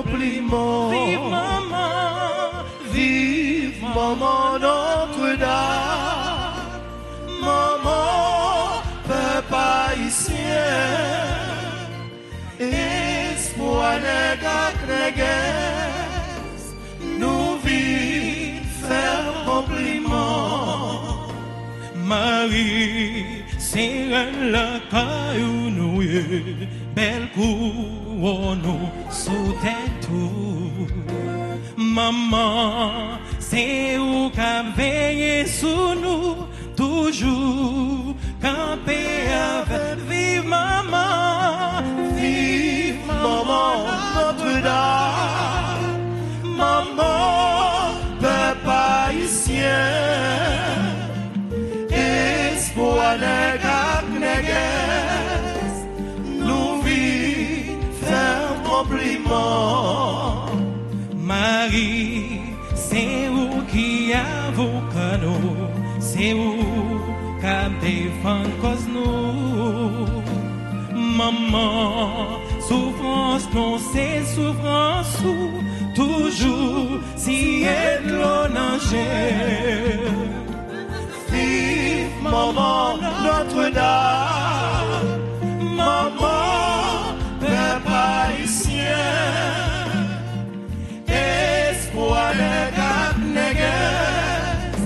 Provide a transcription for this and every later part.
compliment. Vive maman Notre-Dame, maman peuple haïtien, espoir négresse, nous vivons faire compliment. Marie, c'est la caillou nous, belle couronne sous tête tout. Maman, c'est où qu'a veillé sous nous, toujours camper avec. Vive maman Notre-Dame, maman peuple haïtien, espoir négresse, nous vivons faire compliment. Marie, c'est où qui avocat nous, c'est où qu'a défendre cause nous. Maman, souffrance non c'est souffrance ou toujours si est l'onanger. Vive maman Notre-Dame, maman peuple haïtien, espoir négresse,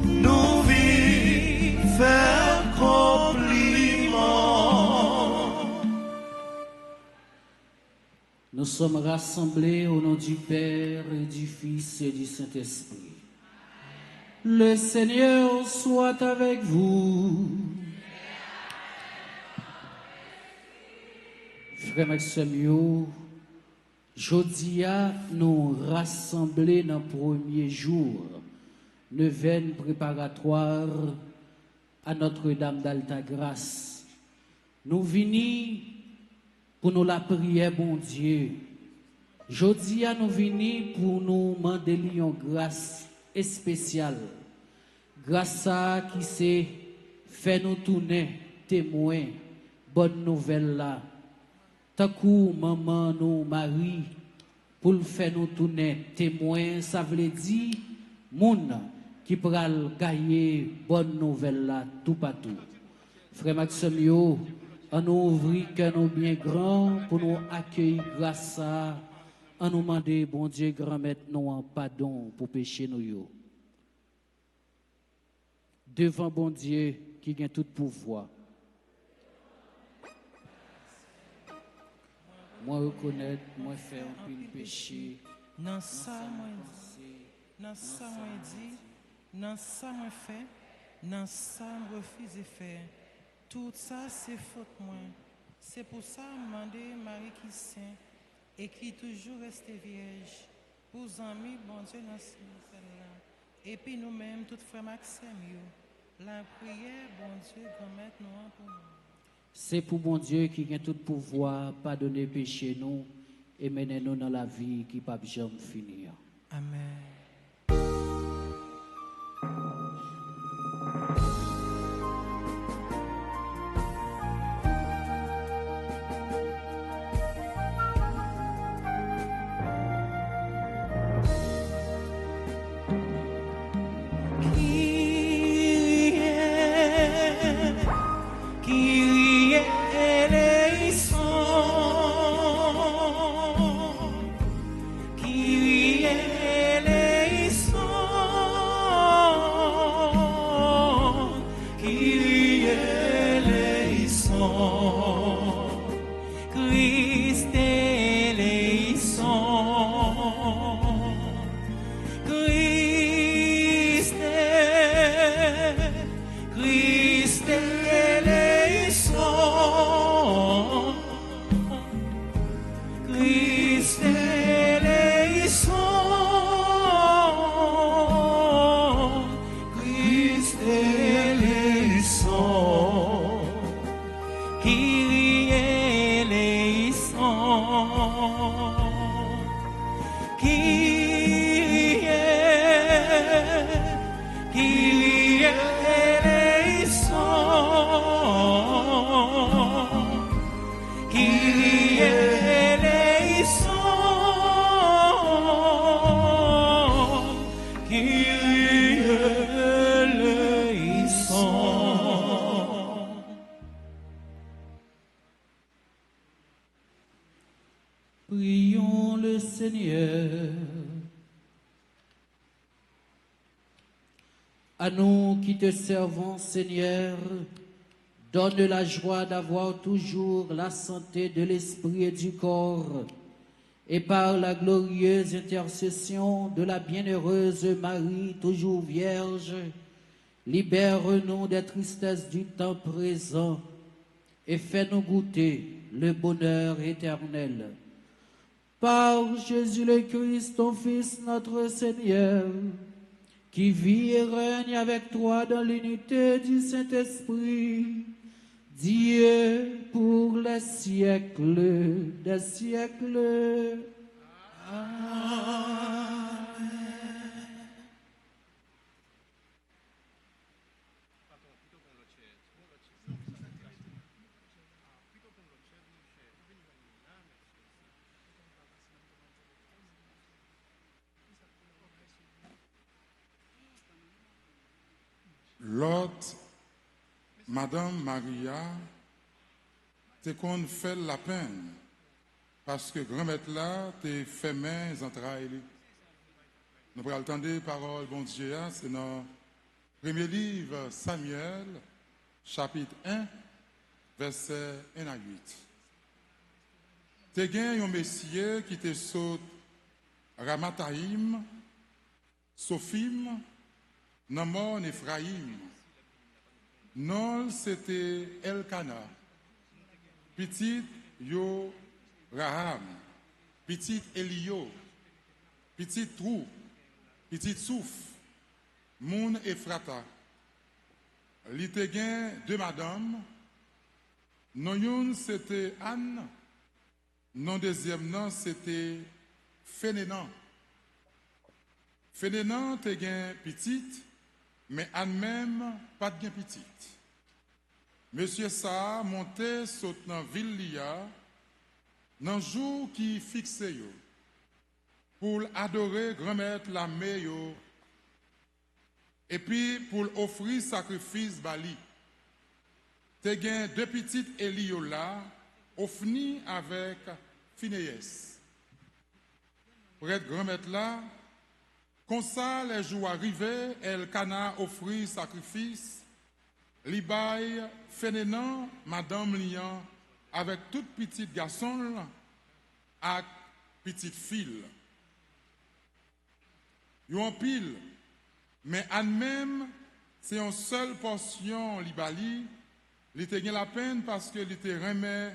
nous vivons faire compliment. Nous sommes rassemblés au nom du Père et du Fils et du Saint-Esprit. Le Seigneur soit avec vous. Frères et sœurs, jodia nous rassembler dans le premier jour, neuvaine préparatoire à Notre-Dame d'Alta-Grâce. Nous venons pour nous la prière, bon Dieu. Jodia nous venons pour nous demander une grâce spéciale. Grâce à qui c'est fait nous tourner témoin bonne nouvelle là. Tant que maman nous Marie pour le faire nous tourner témoin, ça veut dire moun qui pral gagner bonne nouvelle là tout partout. Frère Maxime yo, on nous ouvrir cœur nous bien grand pour nous accueillir grâce à on nous demander bon Dieu grand maître nous en pardon pour péché nous yo. Devant bon Dieu qui a tout pouvoir. Moi reconnaître, moi faire un peu le péché. Dans ça moi dit, dans ça moi dit, dans ça moi fait, dans ça moi refuse faire. Tout ça c'est faute moi. C'est pour ça demander Marie qui saint et qui toujours reste vierge. Pour amis bon Dieu dans celle-là. Et puis nous-mêmes tout frère Maxime yo. La prière bon Dieu grand-mère nous pour nous. C'est pour bon Dieu qui a tout pouvoir pardonner péché nous et mener nous dans la vie qui ne peut jamais finir. Amen. Kyrie eleison, Prions le Seigneur. À nous qui te servons, Seigneur, donne la joie d'avoir toujours la santé de l'esprit et du corps, et par la glorieuse intercession de la bienheureuse Marie, toujours vierge, libère-nous des tristesses du temps présent et fais-nous goûter le bonheur éternel. Par Jésus le Christ, ton Fils, notre Seigneur, qui vit et règne avec toi dans l'unité du Saint-Esprit, Dieu pour les siècles des siècles. Amen. L'autre, Madame Maria, te qu'on fait la peine, parce que grand-mère là, te fait main entrailles. Nous allons entendre parole, bon Dieu, c'est dans le premier livre Samuel, chapitre 1, verset 1 à 8. Te gagne un messier qui te saute Ramataïm, Sophim, Namon Ephraïm. Non, c'était Elkana. Petit Yo Raham. Petit Elio. Petit Trou. Petit Souf. Moun Ephrata. Li te gen deux madames. Non yon c'était Anne. Non deuxième nom c'était Fénénan. Fénénan te gen petite. Mais Anne même, pas de bien petite. Monsieur ça monté saute dans ville lia, dans jour qui fixé yo, pour adorer grand-mère la yo, et puis pour offrir sacrifice bali. Te gen deux petites Elio là, offni avec Phinéas. Pour être grand-mère là, comme ça, les jours arrivés, Elkana offrit sacrifice, Libaï, Fénénan, Madame Lian, avec tout petit garçon et petite fille. Ils ont pile, mais Anne même, c'est une seule portion Libali, il était la peine parce que il était remis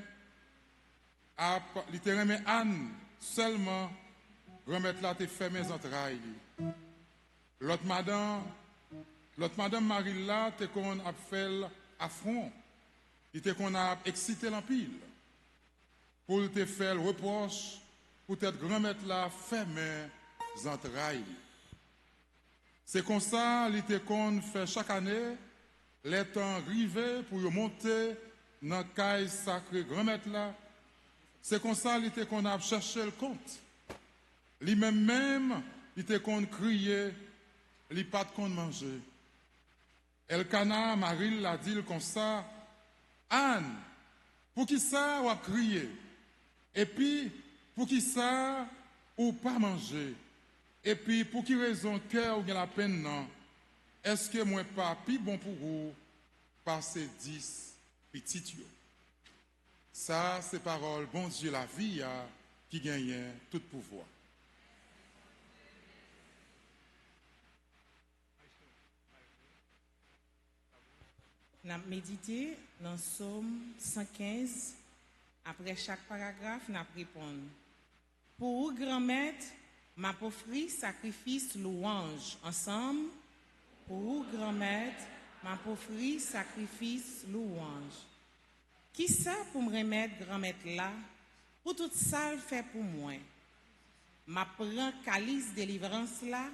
Anne seulement. Remettre là, t'es fait mes entrailles. L'autre madame Marie là, t'es qu'on a fait affront. Il t'es qu'on a excité l'empile. Pour te faire le reproche, pour t'être grand-mère là, fait mes entrailles. C'est comme ça, il t'es qu'on fait chaque année, les temps arrivés pour monter dans la caille sacrée grand-mère là. C'est comme ça, il t'es qu'on a cherché le compte. Lui-même, il était qu'on criait, il pas qu'on mangeait. Elkana, Marie l'a dit comme ça, Anne, pour qui ça ou a crié? Et puis, pour qui ça ou pas manger? Et puis, pour qui raison cœur ou bien la peine non? Est-ce que moi pas plus bon pour vous passer 10 petites yo? Ça, c'est parole, bon Dieu, la vie qui gagne tout pouvoir. Nous avons médité dans le psaume 115. Après chaque paragraphe, nous répondons. Pour grand-mère, m'a offri sacrifice louange. Ensemble, pour grand-mère, m'a offri sacrifice louange. Qui ça pour me remettre grand-mère là? Pour tout ça, le fait pour moi. M'a prend calice délivrance là,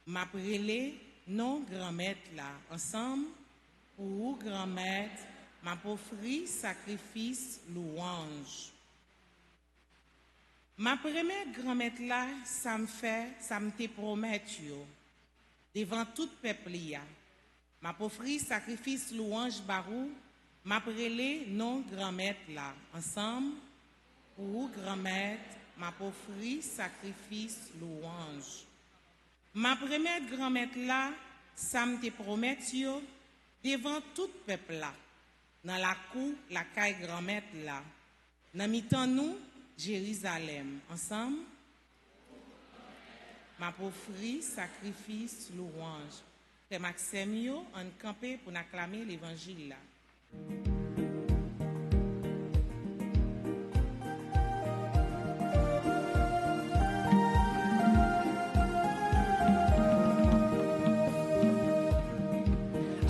m'a prélé non grand-mère là. Ensemble, pour grand-mère, m'a offri sacrifice louange. Ma première grand-mère là, ça me te promet devant tout peuple ya. M'a offri sacrifice louange barou, m'a prélé non grand-mère là. Ensemble, pour grand-mère, m'a offri sacrifice louange. Ma première grand-mère là, ça me te promet yo devant tout peuple là. Dans la cour, la caille grand-mère là. Dans mi-temps nous, Jérusalem. Ensemble, m'a offri sacrifice louange. Frère Maxime yo, on campé pour acclamer l'évangile là.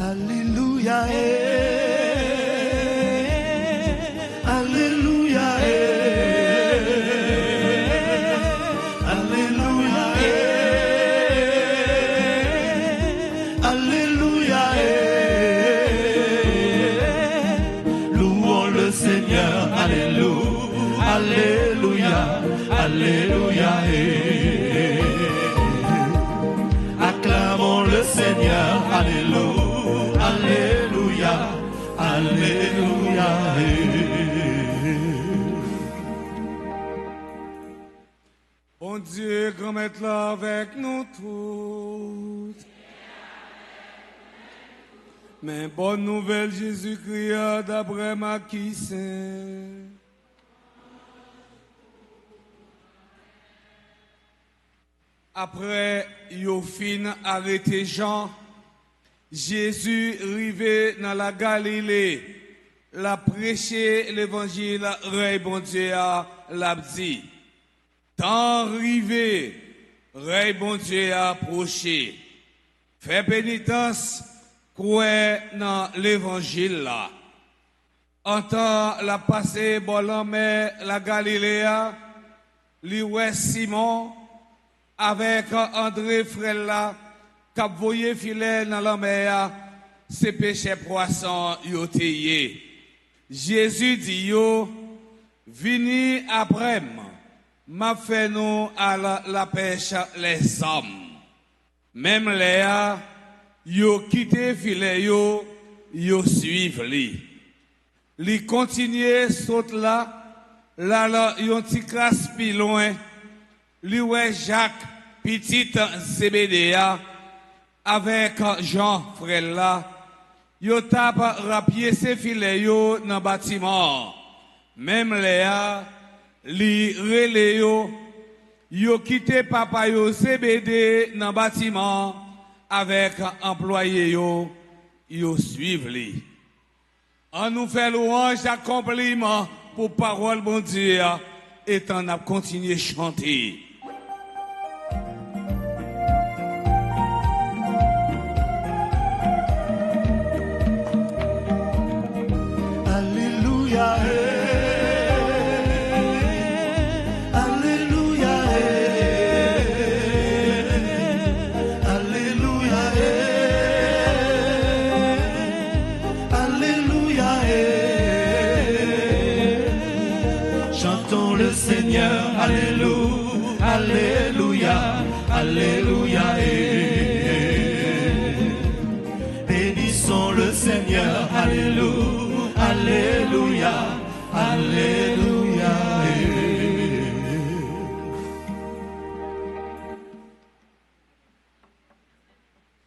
Alléluia, Alléluia, Alléluia, Alléluia, louons le Seigneur, Alléluia, Alléluia, Alléluia, acclamons le Seigneur, Alléluia. Alléluia, Alléluia. Bon Dieu, grand maître là avec nous tous. Mais bonne nouvelle, Jésus-Christ, d'après Maquis Saint. Après, yo fin arrêté Jean. Jésus arrivé dans la Galilée, l'a prêché l'évangile, rey bon Dieu a l'a dit. Tant arrivé, rey bon Dieu a approché. Fait pénitence, croire dans l'évangile là. En temps la passé bon mais la Galilée, li ouais Simon avec André frère là. Cap voye filet dans la mer, c'est pêcher poisson yo teye. Jésus dit yo, vini après m'a fait nous à la pêche les hommes. Même Léa, yo quitté filet yo suivent li. Li continue saute là yon ti crasse pi loin. Li ouais Jacques petit Zébédéa avec Jean frère là, yo tap rapier ses filets yo dans bâtiment. Même Léa, li relé yo quitté papa yo CBD dans bâtiment avec employé yo suivent li. On nous fait louange accomplissement pour parole bon Dieu et on a continué chanter. Alléluia, Alléluia, Alléluia, Alléluia, chantons le Seigneur, Alléluia, Alléluia, Alléluia, bénissons le Seigneur, Alléluia. Alléluia, Alléluia.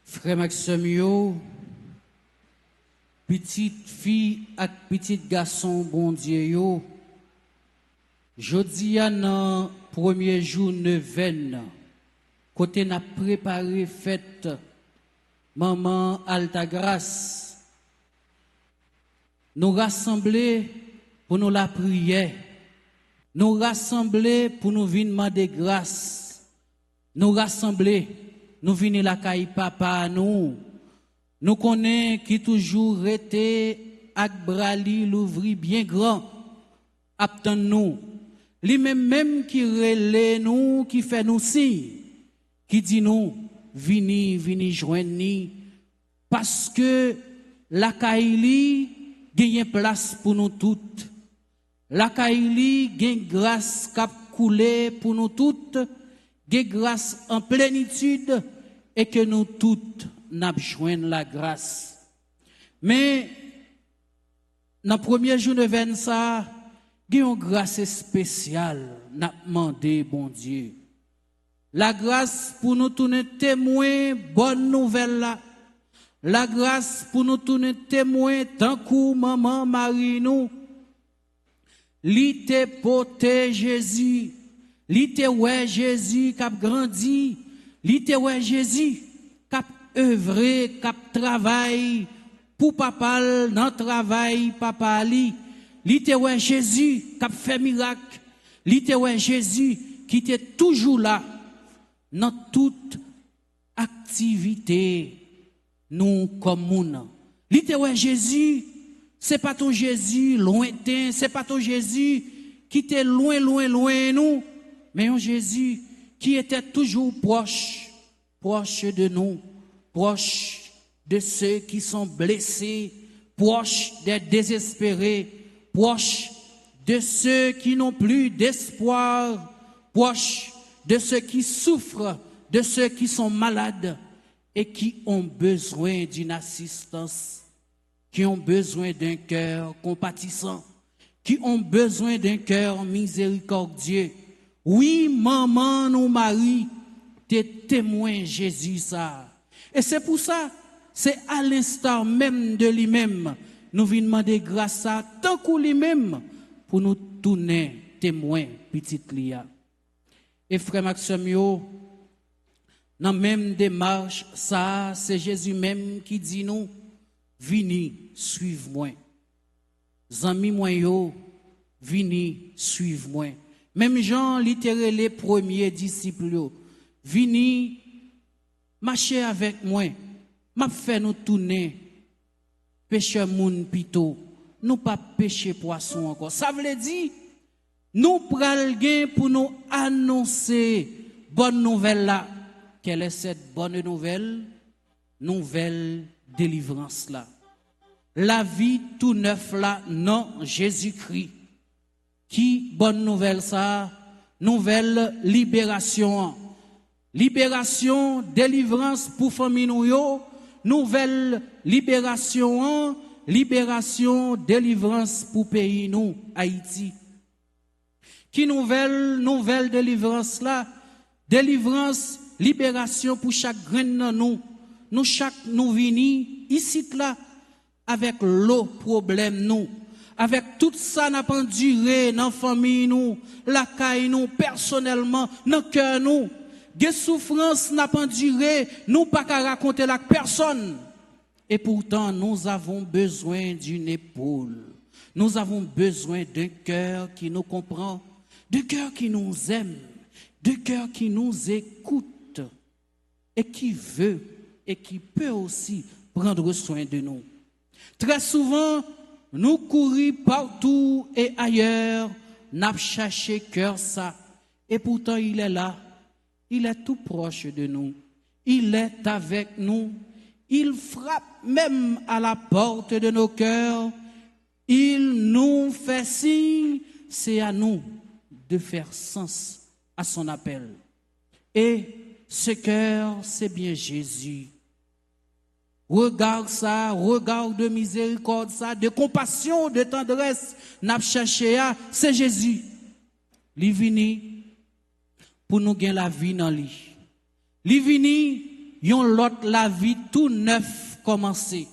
Frère Maxime yo, petite fille et petit garçon bon Dieu yo, jodi a nan premier jour neuvaine, côté n'a préparé fête maman Alta Grâce. Nous rassembler pour nous la prière. Nous rassembler pour nous venir demander grâce. Nous rassembler, nous venir la caille papa nous. Nous connaissons qui toujours été ak brali l'ouvri bien grand. Attend nous. Lui même qui relè nous, qui fait nous signe, qui dit nous, vini joindre parce que la caille gagne place pour nous toutes. La Kaili gagne grâce cap coulé pour nous toutes, gagne grâce en plénitude et que nous toutes n'a joindre la grâce. Mais dans le premier jour de 20 ça, il y a une grâce spéciale, n'a demandé, bon Dieu. La grâce pour nous tourner témoin, bonne nouvelle là. La grâce pour nous tourner témoin, tant que maman Marie nous. Li te pote Jésus, li te ouais Jésus qui a grandi, li te ouais Jésus qui a œuvré, qui a travaillé pour papa dans travail papa li te ouais Jésus qui a fait miracle, li te ouais Jésus qui était toujours là dans toute activité nous comme moun. Li te ouais Jésus. C'est pas ton Jésus lointain, c'est pas ton Jésus qui était loin nous, mais un Jésus qui était toujours proche de nous, proche de ceux qui sont blessés, proche des désespérés, proche de ceux qui n'ont plus d'espoir, proche de ceux qui souffrent, de ceux qui sont malades et qui ont besoin d'une assistance, qui ont besoin d'un cœur compatissant, qui ont besoin d'un cœur miséricordieux. Oui, maman, nous Marie, t'es témoin Jésus ça. Et c'est pour ça, c'est à l'instant même de lui-même, nous venons demander grâce à tant que lui-même, pour nous tourner témoin, petite Lia. Et frère Maxime, dans la même démarche, ça, c'est Jésus même qui dit nous, vini, suive-moi. Zami moi yo, vini, suive-moi. Même Jean, littéralement, les premiers disciples, yo, vini, marcher avec moi. M'a fait nous tourner, pêcher moun pito, nous pas pêcher poisson encore. Ça veut dire, nous pral gain pour nous annoncer bonne nouvelle là. Quelle est cette bonne nouvelle? Nouvelle délivrance là. La vie tout neuf là, non Jésus-Christ. Qui bonne nouvelle ça? Nouvelle libération. Libération, délivrance pour famille nous yo. Nouvelle libération, libération, délivrance pour pays nous, Haïti. Qui nouvelle délivrance là? Délivrance, libération pour chaque grain de nous. Nous chaque nous vini ici là avec l'eau problème nous, avec tout ça n'a pas duré dans famille nous, la caille nous personnellement, dans cœur nous. Des souffrances n'a pas duré, nous pas qu'à raconter la personne. Et pourtant nous avons besoin d'une épaule. Nous avons besoin d'un cœur qui nous comprend, d'un cœur qui nous aime, d'un cœur qui nous écoute et qui veut et qui peut aussi prendre soin de nous. Très souvent, nous courons partout et ailleurs, n'a cherché cœur ça. Et pourtant, il est là. Il est tout proche de nous. Il est avec nous. Il frappe même à la porte de nos cœurs. Il nous fait signe. C'est à nous de faire sens à son appel. Et ce cœur, c'est bien Jésus. Regarde ça, regard de miséricorde ça, de compassion, de tendresse, n'a cherché à, c'est Jésus. Li vini pour nous gagner la vie dans lui. Li vini yon l'autre la vie tout neuf commencé.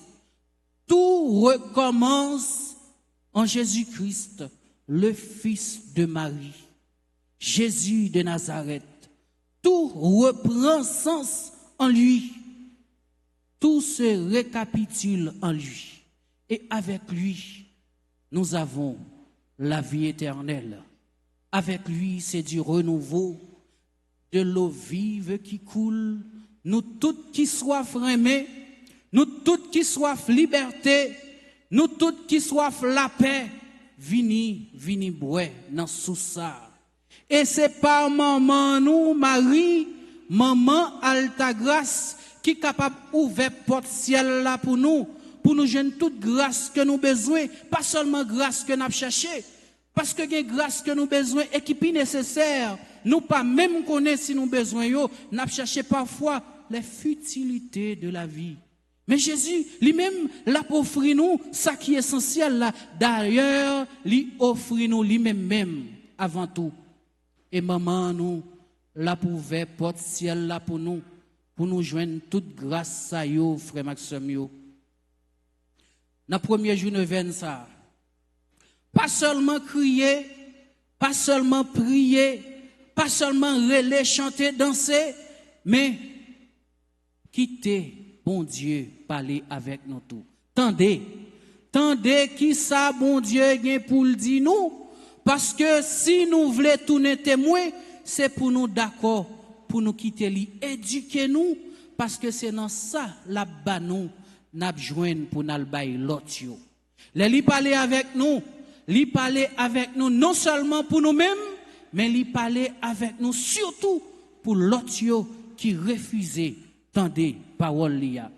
Tout recommence en Jésus-Christ, le fils de Marie. Jésus de Nazareth. Tout reprend sens en lui. Tout se récapitule en lui. Et avec lui, nous avons la vie éternelle. Avec lui, c'est du renouveau, de l'eau vive qui coule. Nous toutes qui soif aimés, nous toutes qui soif liberté, nous toutes qui soif la paix, vini boire dans sous ça. Et c'est pas maman nous, Marie, maman Alta Grâce, qui est capable d'ouvrir porte ciel là pour nous donner toute grâce que nous besoin, pas seulement grâce que nous avons cherché, parce que les grâce que nous besoin et qui est nécessaire, nous pas même connaître si nous besoin yo, nous avons cherché parfois les futilités de la vie. Mais Jésus, lui-même, l'a offert nous, ça qui est essentiel là. D'ailleurs, lui offre nous lui-même avant tout. Et maman, nous, la pouvait porte ciel là pour nous joindre toute grâce à yo, frère Maxime yo. Dans le premier jour de veine ça, pas seulement crier, pas seulement prier, pas seulement relais, chanter, danser, mais quitter, bon Dieu, parler avec nous tous. Tendez qui ça, bon Dieu, gen pour le dire nous, parce que si nous voulons tourner témoin, c'est pour nous d'accord, pour nous quitter li, éduquer nous, parce que c'est dans ça, la bas nous, n'a joindre pour nous bailler l'autre yo. Li parler avec nous, non seulement pour nous-mêmes, mais li parler avec nous surtout pour l'autre yo qui refusait tendez parole lia.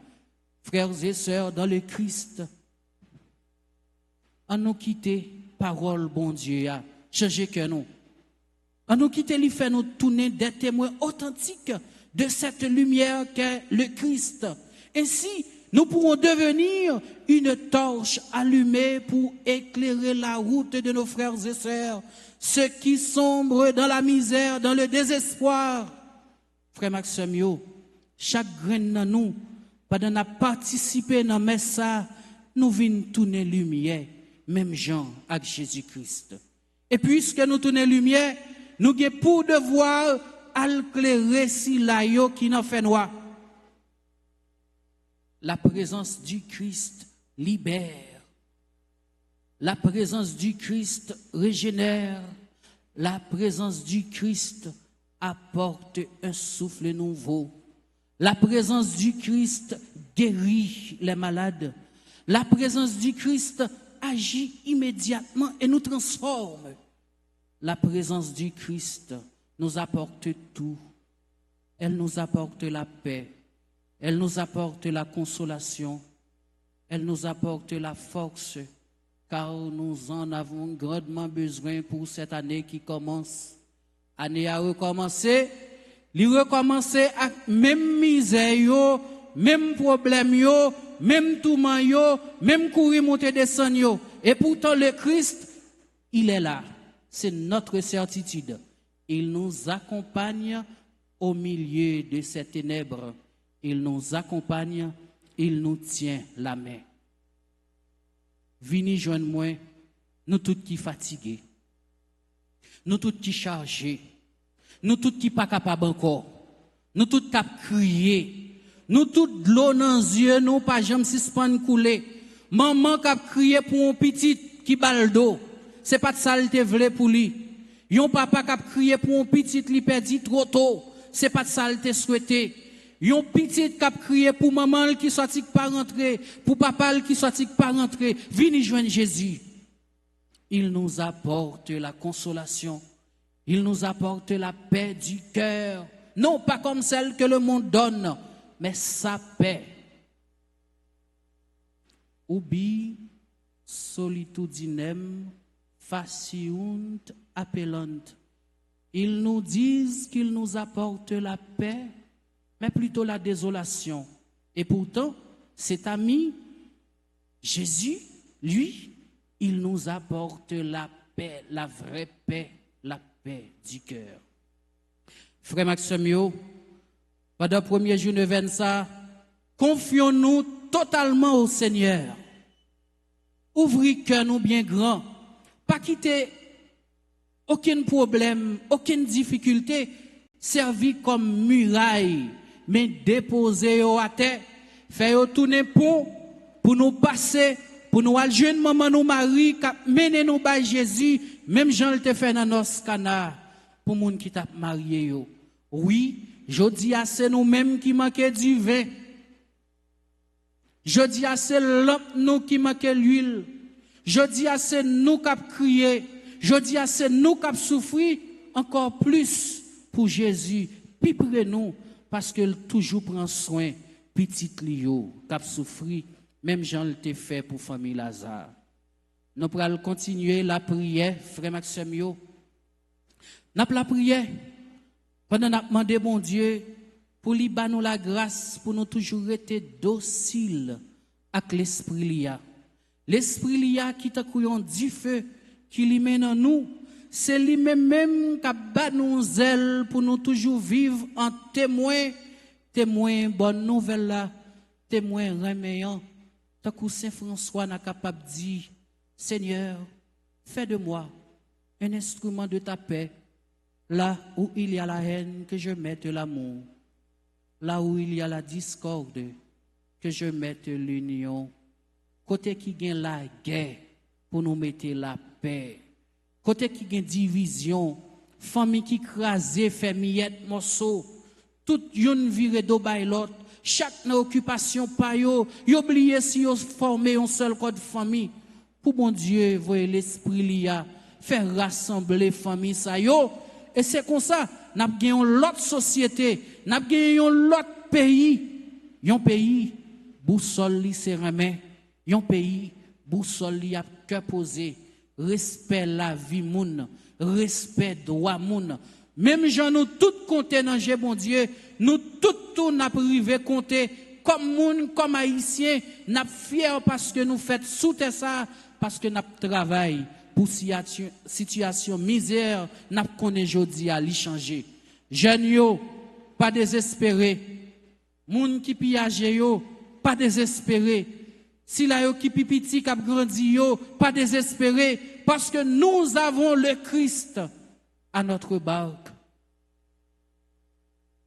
Frères et sœurs dans le Christ, en nous quitter parole bon Dieu a changer que nous. En nous quitter lui fait nous tourner des témoins authentiques de cette lumière qu'est le Christ. Ainsi, nous pourrons devenir une torche allumée pour éclairer la route de nos frères et sœurs, ceux qui sombrent dans la misère, dans le désespoir. Frère Maxime yo, chaque graine dans nous, pendant nous participer dans le ça, nous venons tourner lumière, même Jean avec Jésus-Christ. Et puisque nous tournons lumière, nous avons pour devoir éclairer si la yo qui n'en fait noir. La présence du Christ libère. La présence du Christ régénère. La présence du Christ apporte un souffle nouveau. La présence du Christ guérit les malades. La présence du Christ agit immédiatement et nous transforme. La présence du Christ nous apporte tout. Elle nous apporte la paix. Elle nous apporte la consolation. Elle nous apporte la force. Car nous en avons grandement besoin pour cette année qui commence. Année à recommencer. Recommencer avec même misère, même problème, même tourment, même courir, monter, descendre. Et pourtant le Christ, il est là. C'est notre certitude. Il nous accompagne au milieu de ces ténèbres. Il nous accompagne, il nous tient la main. Venez joindre moi, nous tous qui fatigués, nous tous qui chargés, nous tous qui pas capables encore, nous tous qui crier, nous tous de l'eau dans les yeux, nous pas jamais suspendre couler. Maman qui a crié pour un petit qui balle d'eau, c'est pas de ça le te vle pour lui. Yon papa qui a crié pour un petit qui perdu trop tôt, c'est pas de ça le te souhaité. Yon petit qui a crié pour maman qui sorti pas rentrer, pour papa qui sorti pas rentrer, vini joindre Jésus. Il nous apporte la consolation. Il nous apporte la paix du cœur. Non pas comme celle que le monde donne, mais sa paix. Ubi solitudinem faciunt appellant. Ils nous disent qu'ils nous apportent la paix, mais plutôt la désolation. Et pourtant, cet ami, Jésus, lui, il nous apporte la paix, la vraie paix, la paix du cœur. Frère Maxime, pendant le premier jour de Vensa, confions-nous totalement au Seigneur. Ouvrez cœur nous bien grand, pas quitter aucun problème, aucune difficulté, servi comme muraille, mais déposer à terre, faire tourner pont pour nous passer, pour nous aller jeune maman nous Marie, mener nous par Jésus, même Jean le te fait dans nos canards, pour moun qui t'a marié yo. Oui, je dis à c'est nous-mêmes qui manquons du vin. Je dis à c'est nous qui manquons l'huile. Je dis à c'est nous qui avons crié. Je dis à c'est nous qui avons souffert encore plus pour Jésus. Puis près nous, parce qu'il toujours prend soin, petit Lio, qui a souffert, même Jean le te fait pour famille Lazare. Nous allons continuer la prière, frère Maxime. Nous allons la prière. Pendant nous demandé, bon Dieu, pour lui nous la grâce pour nous toujours être dociles avec l'esprit lia. L'esprit lia qui t'a couillon du feu qui lui mène en nous, c'est lui-même qui bat nous zèle pour nous toujours vivre en témoin bonne nouvelle là, témoin reméant. Tant que Saint François n'a capable de dire, Seigneur, fais de moi un instrument de ta paix. Là où il y a la haine, que je mette l'amour. Là où il y a la discorde, que je mette l'union. Côté qui gagne la guerre, pour nous mettre la paix. Côté qui gagne division, famille qui crase, fait miette, morceau. Tout yon vire do bay l'autre. Chaque occupation pa yo, oublié si yo formé un seul code famille. Pour mon Dieu, voyez l'esprit liya, faire rassembler famille sa yo. Et c'est comme ça, n'a gagné l'autre société, n'a gagné l'autre pays. Yon pays, boussole li se remet. Yon pays, boussole li a cœur posé. Respect la vie moun, respect droit moun. Même gens nous tout compter dans bon Dieu, nous tout n'a privé compter comme moun, comme haïtien, n'a fier parce que nous fait sous ça, parce que n'a travail pour situation misère, n'a connaît jodi à li changer. Jeunes yo, pas désespéré. Moun qui piage yo, pas désespéré. Si la yo qui pipiti k'ap grandi yo, pas désespéré, parce que nous avons le Christ à notre barque.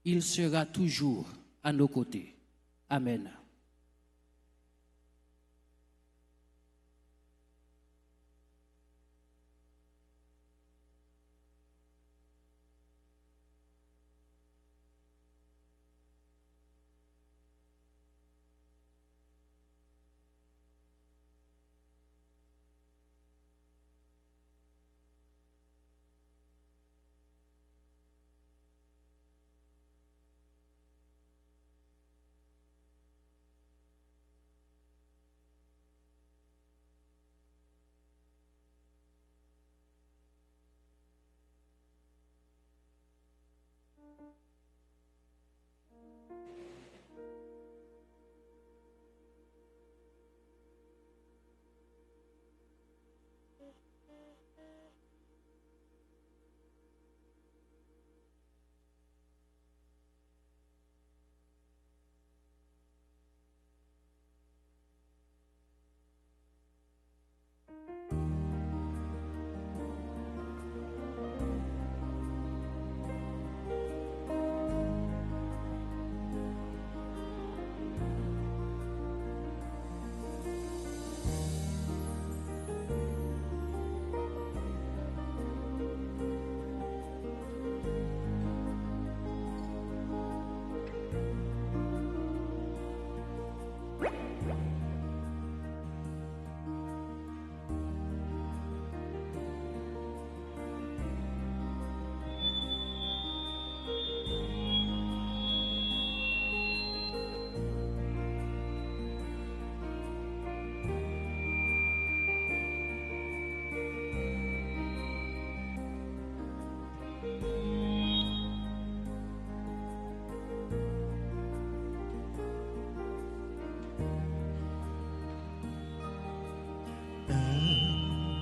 Il sera toujours à nos côtés. Amen.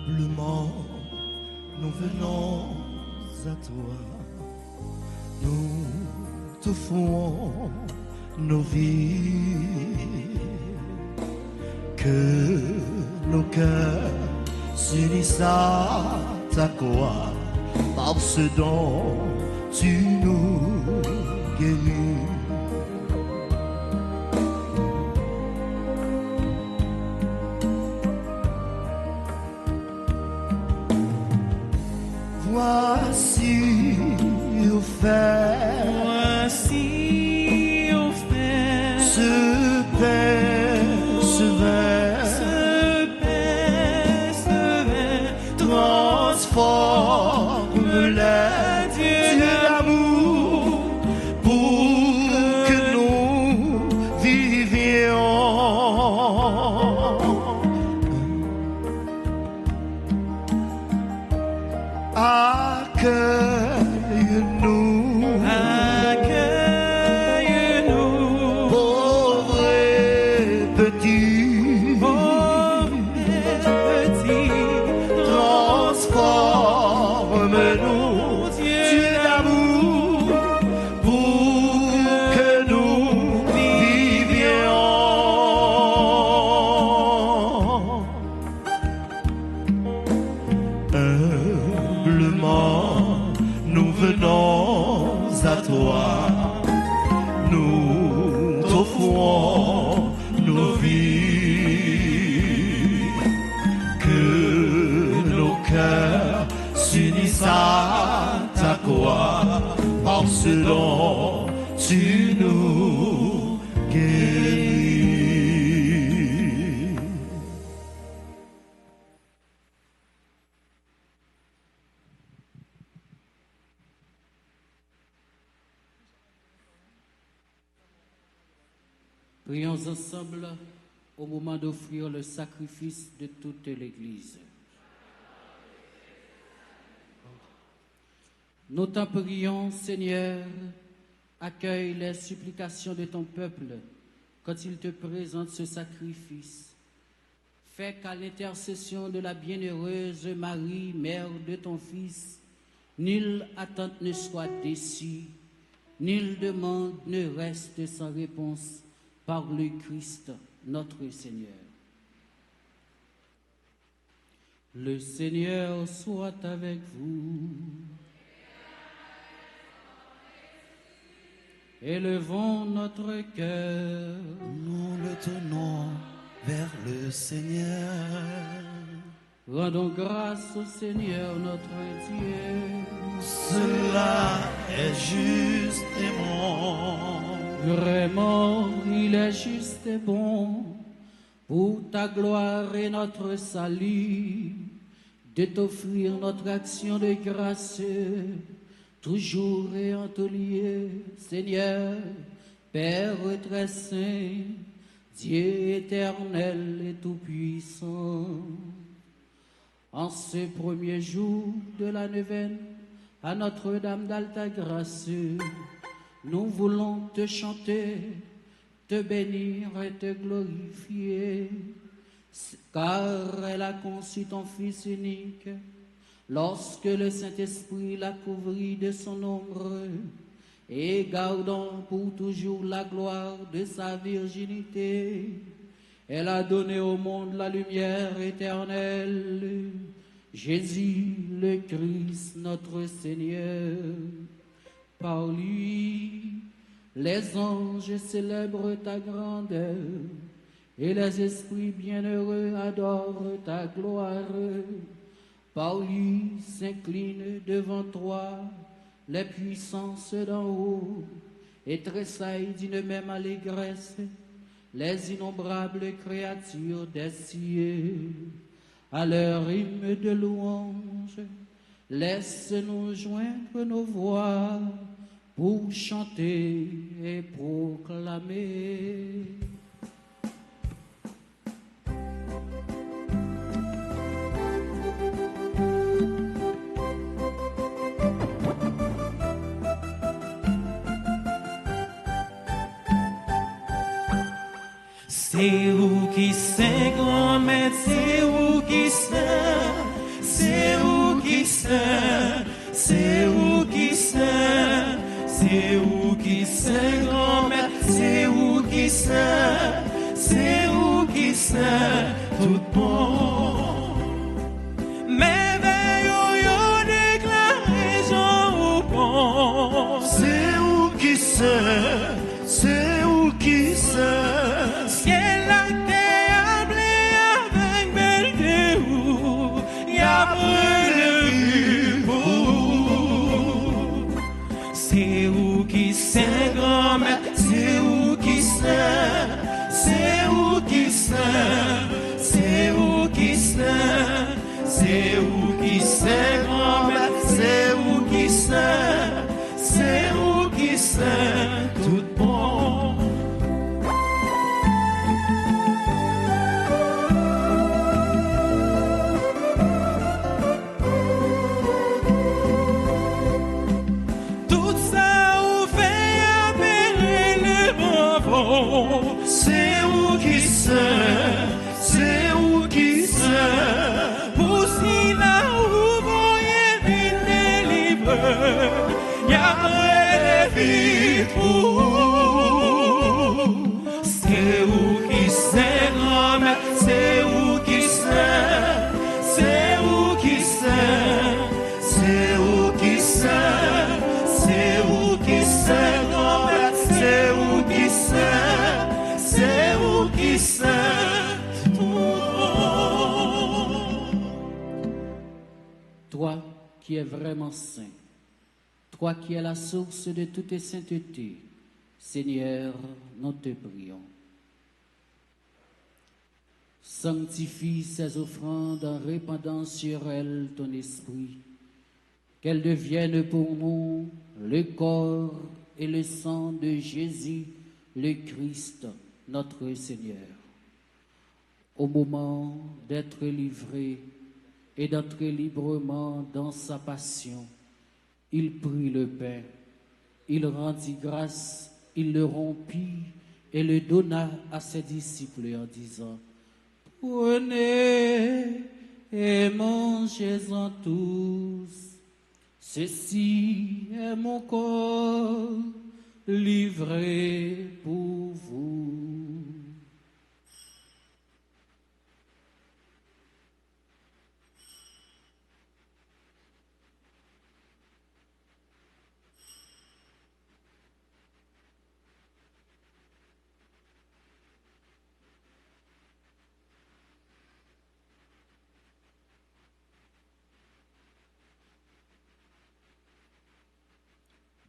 Humblement, nous venons à toi. Nous t'offrons nos vies. Que nos cœurs s'unissent à ta croix par ce dont tu nous guéris. Voici offert, Voici offert ce pain, ce vin, ce pain, ce vin, transforme-les, Dieu d'amour, pour que nous vivions. Accueille-nous. à toi, nous t'offrons nos vies, que nos cœurs s'unissent à ta croix, par ce dont tu nous guéris. Prions ensemble au moment d'offrir le sacrifice de toute l'Église. Nous t'en prions, Seigneur, accueille les supplications de ton peuple quand il te présente ce sacrifice. Fais qu'à l'intercession de la bienheureuse Marie, mère de ton Fils, nulle attente ne soit déçue, nulle demande ne reste sans réponse par le Christ, notre Seigneur. Le Seigneur soit avec vous. Élevons notre cœur. Nous le tenons vers le Seigneur. Rendons grâce au Seigneur notre Dieu. Cela est juste et bon. Vraiment, il est juste et bon, pour ta gloire et notre salut, de t'offrir notre action de grâce, toujours et en tout lieu, Seigneur, Père très saint, Dieu éternel et tout-puissant. En ce premier jour de la neuvaine, à Notre-Dame d'Alta-Grâce, nous voulons te chanter, te bénir et te glorifier, car elle a conçu ton Fils unique, lorsque le Saint-Esprit l'a couvri de son ombre, et gardant pour toujours la gloire de sa virginité, elle a donné au monde la lumière éternelle, Jésus le Christ notre Seigneur. Par lui, les anges célèbrent ta grandeur et les esprits bienheureux adorent ta gloire. Par lui s'inclinent devant toi les puissances d'en haut et tressaillent d'une même allégresse les innombrables créatures des cieux. À leur hymne de louange, laisse-nous joindre nos voix pour chanter et proclamer. C'est où qui sait grand maître, c'est où qui sait, c'est où qui sait, c'est où qui sait, c'est où qui sait grand maître, c'est où qui sait, c'est où qui sait tout bon. Merveille yo déclaré Jean au bon. C'est où qui sait, c'est où qui sait. C'est où qui sait grand maître, c'est où qui sait, c'est où qui sait, c'est où qui sait, c'est où qui sait grand maître, c'est où qui sait, c'est où qui sait tout bon. C'est où qui sait, c'est où qui sait. Pour si là où voyez vite délivrer, y'a des vitraux. C'est où qui sait, grand-mère, c'est où qui sait, c'est où qui sait, c'est où qui sait, c'est où qui sait. qui es vraiment saint, toi qui es la source de toute sainteté, Seigneur, nous te prions. Sanctifie ces offrandes en répandant sur elles ton esprit, qu'elles deviennent pour nous le corps et le sang de Jésus, le Christ, notre Seigneur. Au moment d'être livré et d'entrer librement dans sa passion, il prit le pain, il rendit grâce, il le rompit et le donna à ses disciples en disant: Prenez et mangez-en tous. Ceci est mon corps livré pour vous.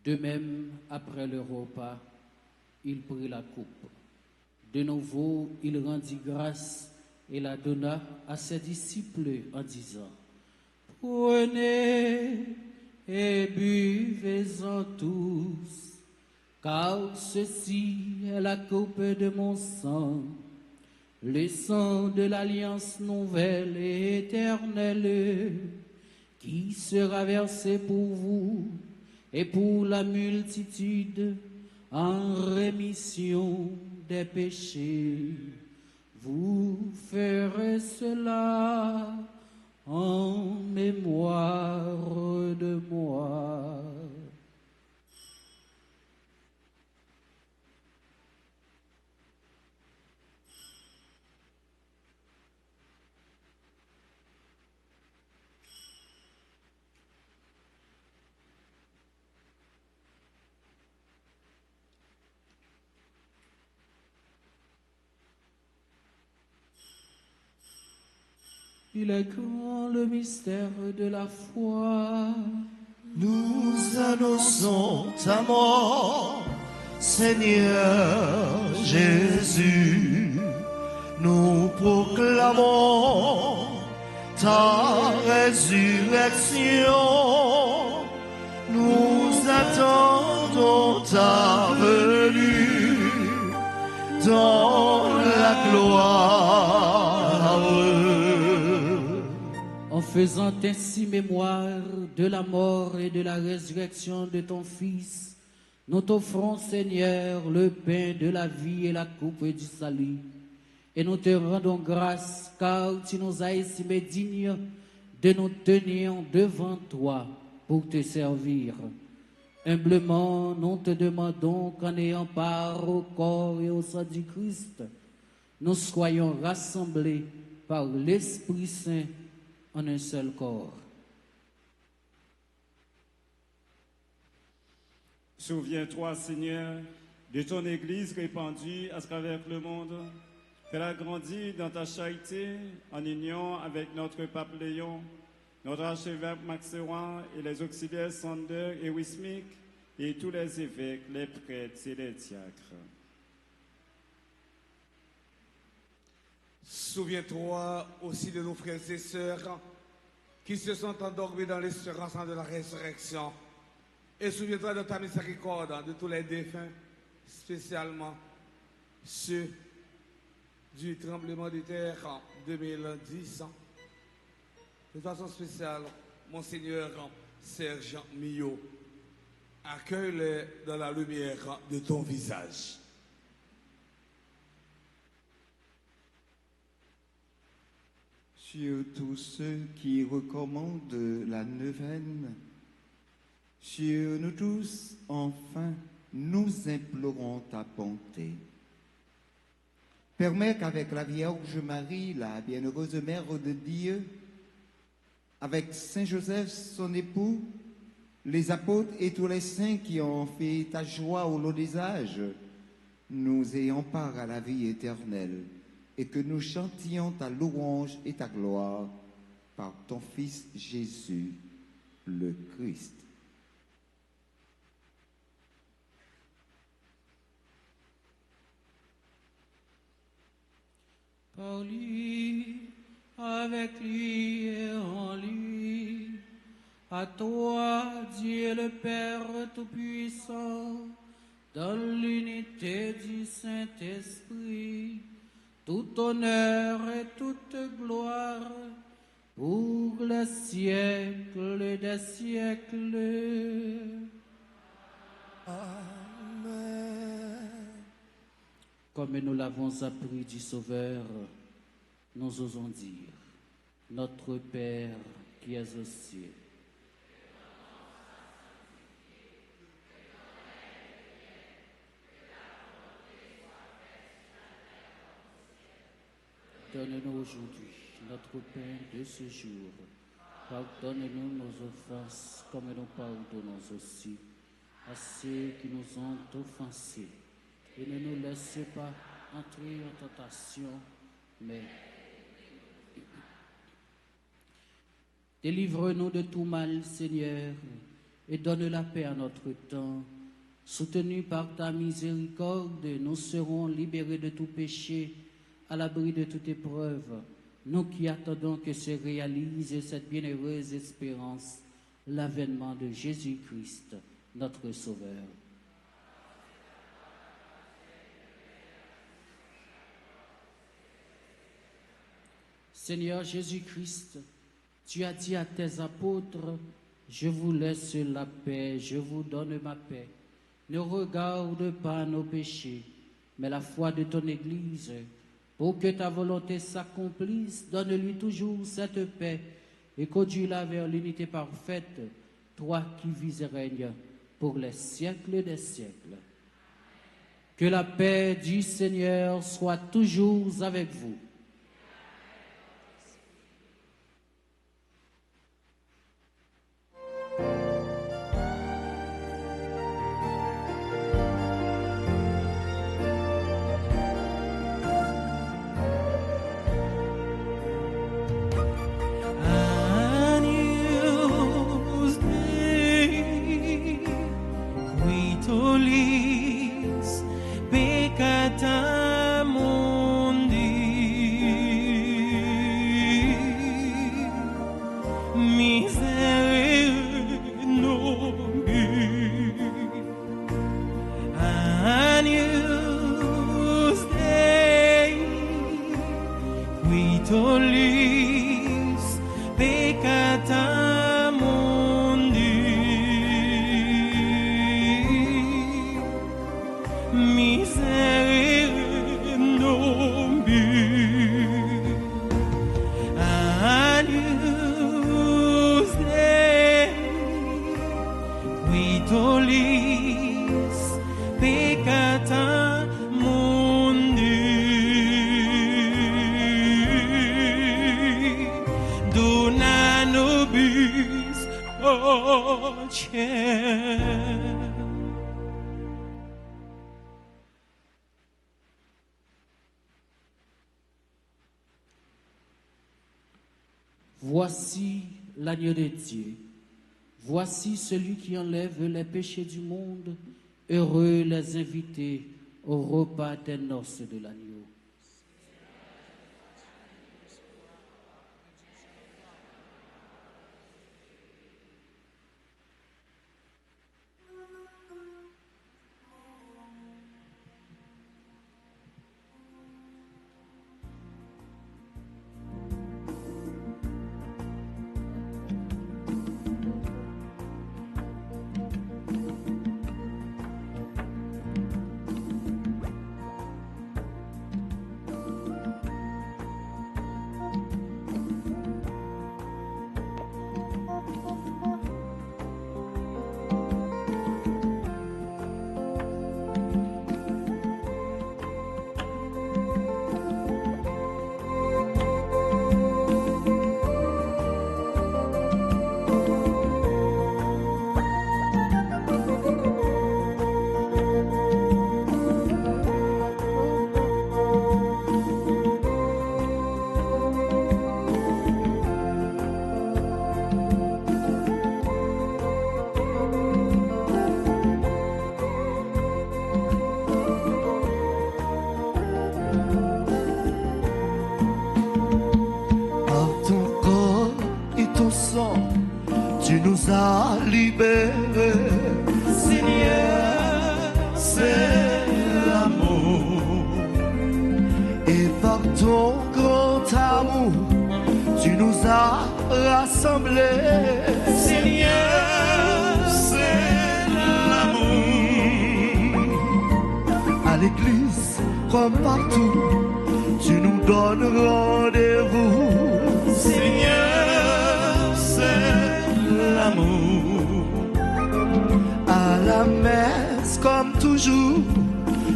De même, après le repas, il prit la coupe. De nouveau, il rendit grâce et la donna à ses disciples en disant: Prenez et buvez-en tous, car ceci est la coupe de mon sang, le sang de l'alliance nouvelle et éternelle, qui sera versé pour vous et pour la multitude en rémission des péchés. Vous ferez cela en mémoire de moi. Il est grand le mystère de la foi. Nous annonçons ta mort, Seigneur Jésus. Nous proclamons ta résurrection. Nous attendons ta venue dans la gloire. En faisant ainsi mémoire de la mort et de la résurrection de ton Fils, nous t'offrons, Seigneur, le pain de la vie et la coupe du salut. Et nous te rendons grâce, car tu nous as estimés dignes de nous tenir devant toi pour te servir. Humblement, nous te demandons qu'en ayant part au corps et au sang du Christ, nous soyons rassemblés par l'Esprit Saint en un seul corps. Souviens-toi, Seigneur, de ton Église répandue à travers le monde. Fais-la grandir dans ta charité en union avec notre pape Léon, notre archevêque Maxéwan et les auxiliaires Sander et Wismik et tous les évêques, les prêtres et les diacres. Souviens-toi aussi de nos frères et sœurs qui se sont endormis dans l'espérance de la résurrection. Et souviens-toi de ta miséricorde de tous les défunts, spécialement ceux du tremblement de terre en 2010. De façon spéciale, Monseigneur Serge Millot, accueille-les dans la lumière de ton visage. Sur tous ceux qui recommandent la neuvaine, sur nous tous, enfin, nous implorons ta bonté. Permets qu'avec la Vierge Marie, la bienheureuse Mère de Dieu, avec Saint Joseph, son époux, les apôtres et tous les saints qui ont fait ta joie au long des âges, nous ayons part à la vie éternelle et que nous chantions ta louange et ta gloire par ton Fils Jésus. le Christ. Par lui, avec lui et en lui, à toi, Dieu le Père Tout-Puissant, dans l'unité du Saint-Esprit, tout honneur et toute gloire pour les siècles des siècles. Comme nous l'avons appris du Sauveur, nous osons dire, notre Père qui es aux cieux. Donne-nous aujourd'hui notre pain de ce jour. Pardonne-nous nos offenses comme nous pardonnons aussi à ceux qui nous ont offensés. Et ne nous laisse pas entrer en tentation, mais délivre-nous de tout mal, Seigneur, et donne la paix à notre temps. Soutenus par ta miséricorde, nous serons libérés de tout péché, à l'abri de toute épreuve, nous qui attendons que se réalise cette bienheureuse espérance, l'avènement de Jésus-Christ, notre Sauveur. Seigneur Jésus-Christ, tu as dit à tes apôtres, je vous laisse la paix, je vous donne ma paix. Ne regarde pas nos péchés, mais la foi de ton Église. Pour que ta volonté s'accomplisse, donne-lui toujours cette paix et conduis-la vers l'unité parfaite, toi qui vis et règnes pour les siècles des siècles. Que la paix du Seigneur soit toujours avec vous. Voici l'agneau de Dieu. Voici celui qui enlève les péchés du monde. Heureux les invités au repas des noces de l'agneau. nous as libérés. Seigneur, c'est l'amour. Et par ton grand amour, tu nous as rassemblés. Seigneur, c'est l'amour. À l'église, comme partout, tu nous donnes rendez-vous. Seigneur, c'est l'amour. À la messe, comme toujours,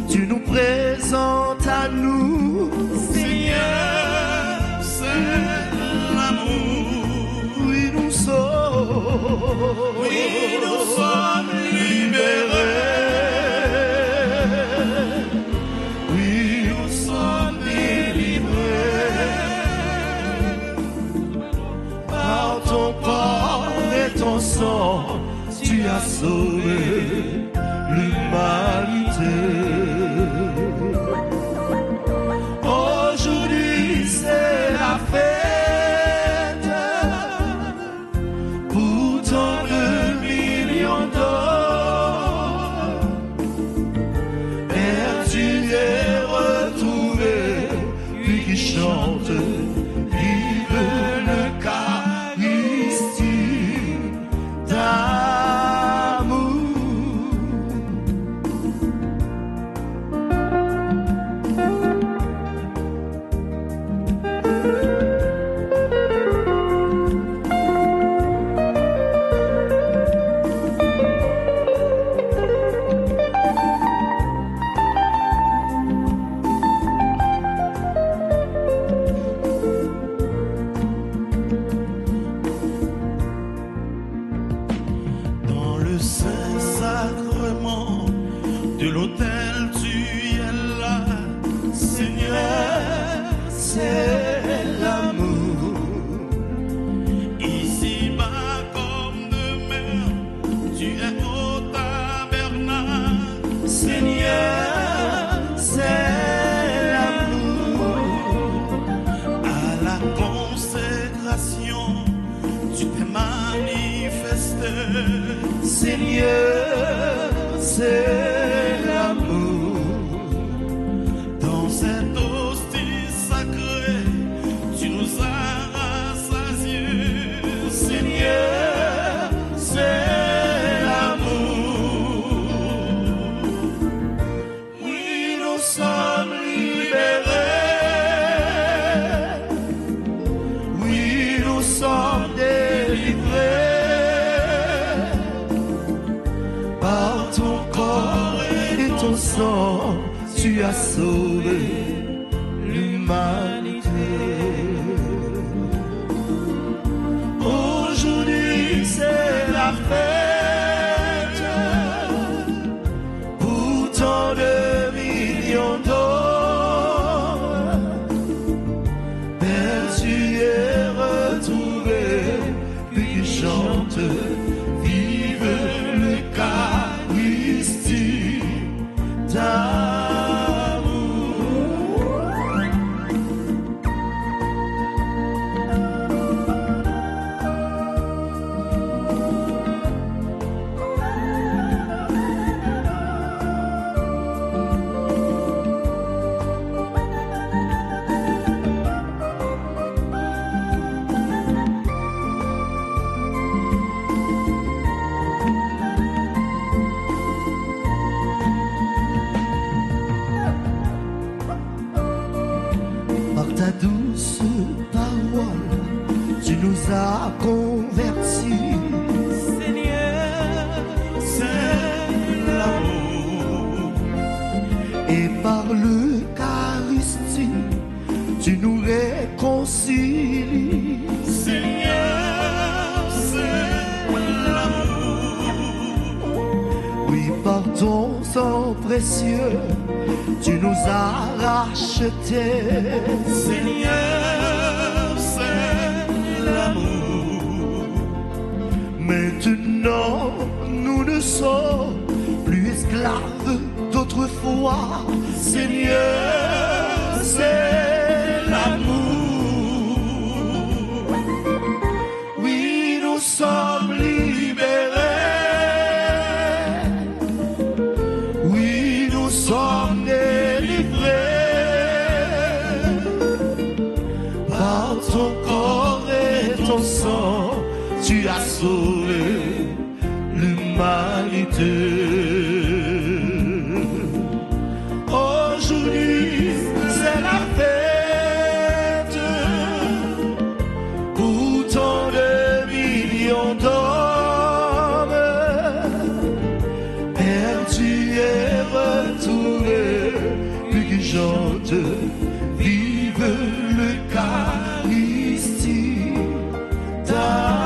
tu nous présentes à nous. Seigneur, c'est l'amour. Oui, nous sommes libérés. Oui, nous sommes délivrés. Par ton corps et ton sang, tu as sauvé l'humanité. Aujourd'hui c'est la fête pour tant de millions d'hommes perdus et retrouvés, puis qui chantent, vive l'Eucharistie d'amour. Dans le Saint-Sacrement de l'autel, tu es là, Seigneur, c'est l'amour. Ici-bas comme demain, tu es au tabernacle, Seigneur, c'est l'amour. À la consécration, tu t'es manifesté, Seigneur, c'est l'amour. Dans cette hostie sacrée, tu nous as rassasiés, Seigneur, c'est l'amour. Oui, nous sommes libérés. Oui, nous sommes délivrés. Par ton corps et ton sang, tu as sauvé l'humanité. Aujourd'hui c'est la fête pour tant de millions d'hommes perdus et retrouvés, puis qui chantent, vive l'Eucharistie d'amour. Par ta douce parole, tu nous as convertis. Seigneur, c'est l'amour. Et par l'Eucharistie, tu nous réconcilies. Seigneur, c'est l'amour. Oui, par ton sang précieux, tu nous as rachetés. Seigneur, c'est l'amour. Maintenant, nous ne sommes plus esclaves d'autrefois. Seigneur, c'est l'amour. Oui, nous sommes libres. sommes délivrés. Par ton corps et ton sang, tu as sauvé l'humanité. Aujourd'hui, c'est la fête pour tant de millions d'hommes perdus et retournés, plus qui chantent, vive l'Eucharistie d'amour.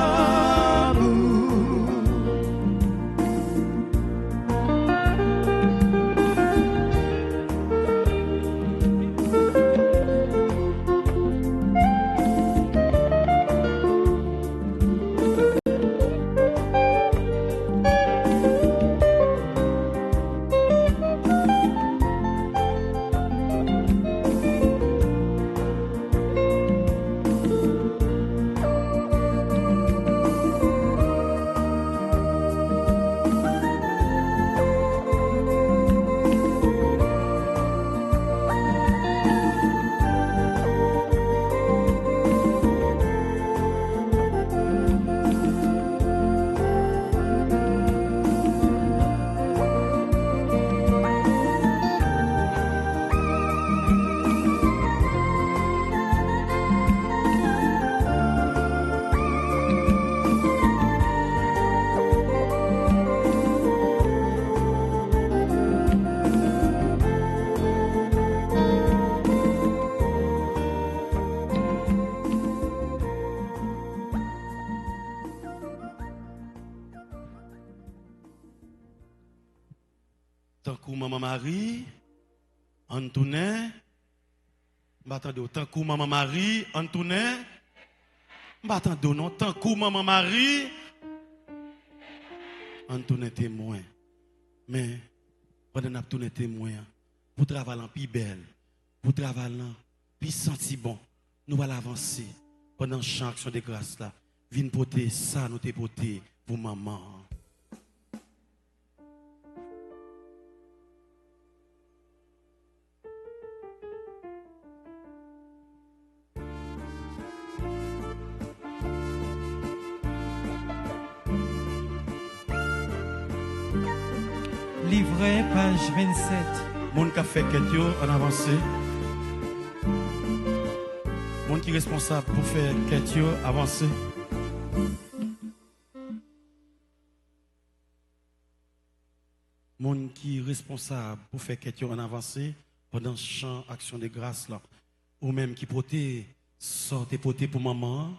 Tant que maman Marie, Antoine, m'attendez, tant que maman Marie, Antoine, m'attendez, non, tant que maman Marie, Antoine témoin. Mais, pendant que nous sommes témoins, pour travailler en plus belle, pour travailler en plus senti bon, nous allons avancer pendant chaque action de grâce là. Viens porter ça, nous te porter pour maman. Livret, page 27. Mon qui a fait quête en avancé. Mon qui est responsable pour faire quête avancer. Mon qui est responsable pour faire quête en avancé pendant champ action de grâce là. Ou même qui porter sortez porter pour maman,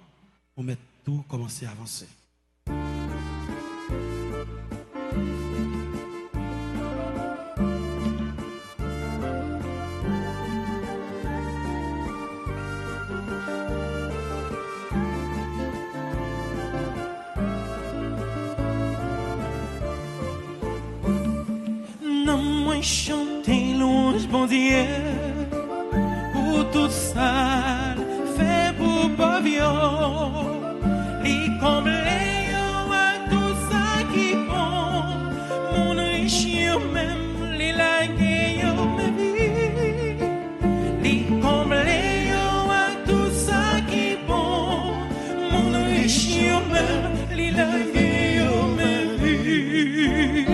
ou mettre tout commencer à avancer. Chanter louange, bon Dieu, pour tout ça, fait pour Bavio, les combler à tout ça qui bon, mon riche même, les laguer ma vie, les combler à tout ça qui bon, mon riche même, les laguer ma vie,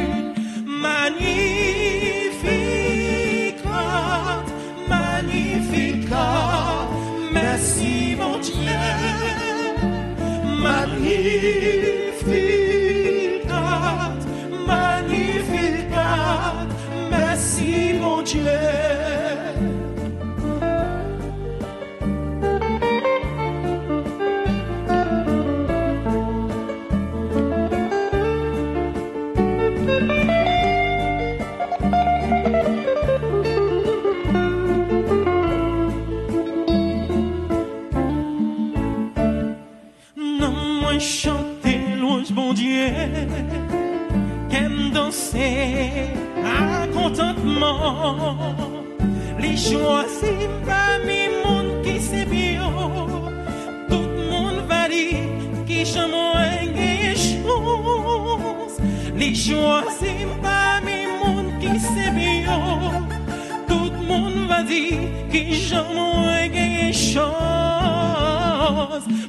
Magnificat, merci mon Dieu. Magnificat, Magnificat, merci mon Dieu. Chanter louange bon Dieu, qu'aime danser à contentement, les choisis parmi monde qui c'est bien, tout le monde va dire qui jamais gagne chance, les choisis parmi monde qui c'est bien. tout le monde va dire que j'en ai quelque chose.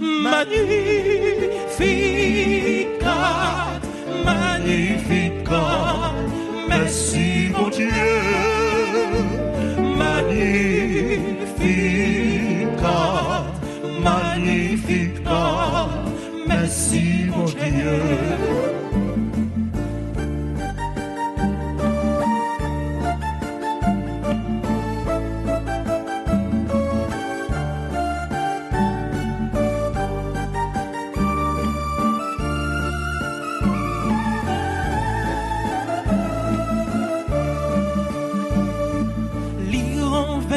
Magnificat, magnificat, merci mon Dieu. Magnificat, magnificat, merci mon Dieu.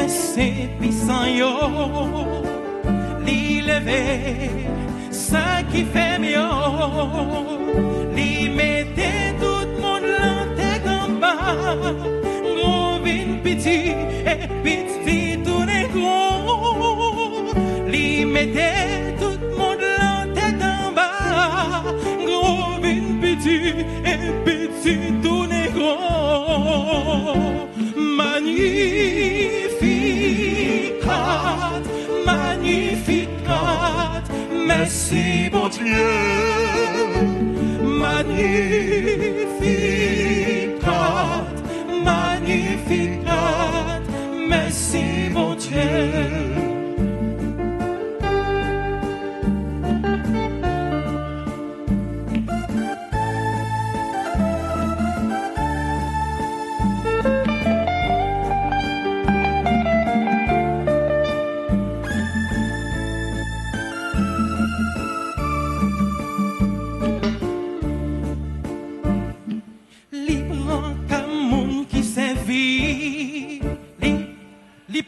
C'est puissant yo, li levé, ça qui fait mieux, li mettait tout le monde l'antenne en bas, gros vin petit et petit tout les gros, li mettait tout le monde l'antenne en bas, gros vin petit et petit tout les gros, Magnificat, magnificat, merci mon Dieu. Magnificat, magnificat, merci mon Dieu.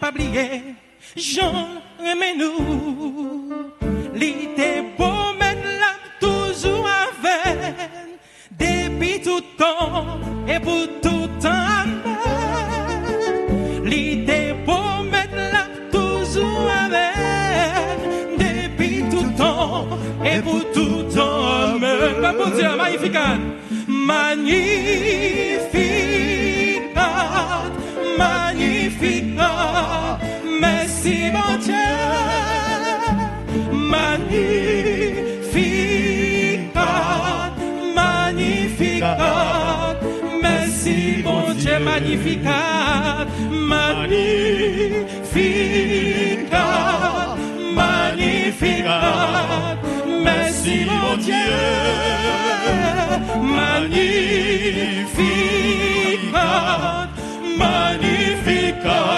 Pas oublier, Jean remets-nous, l'idée beau mettre là toujours avec, depuis tout temps et pour tout temps. L'idée beau mettre là toujours avec, depuis tout temps et pour tout temps. Ma bonne Dieu, magnificat, magnificat, magnificat, merci mon Dieu, magnificat, magnificat, merci mon Dieu, magnificat, magnificat, magnificat, merci mon Dieu, magnificat, magnificat,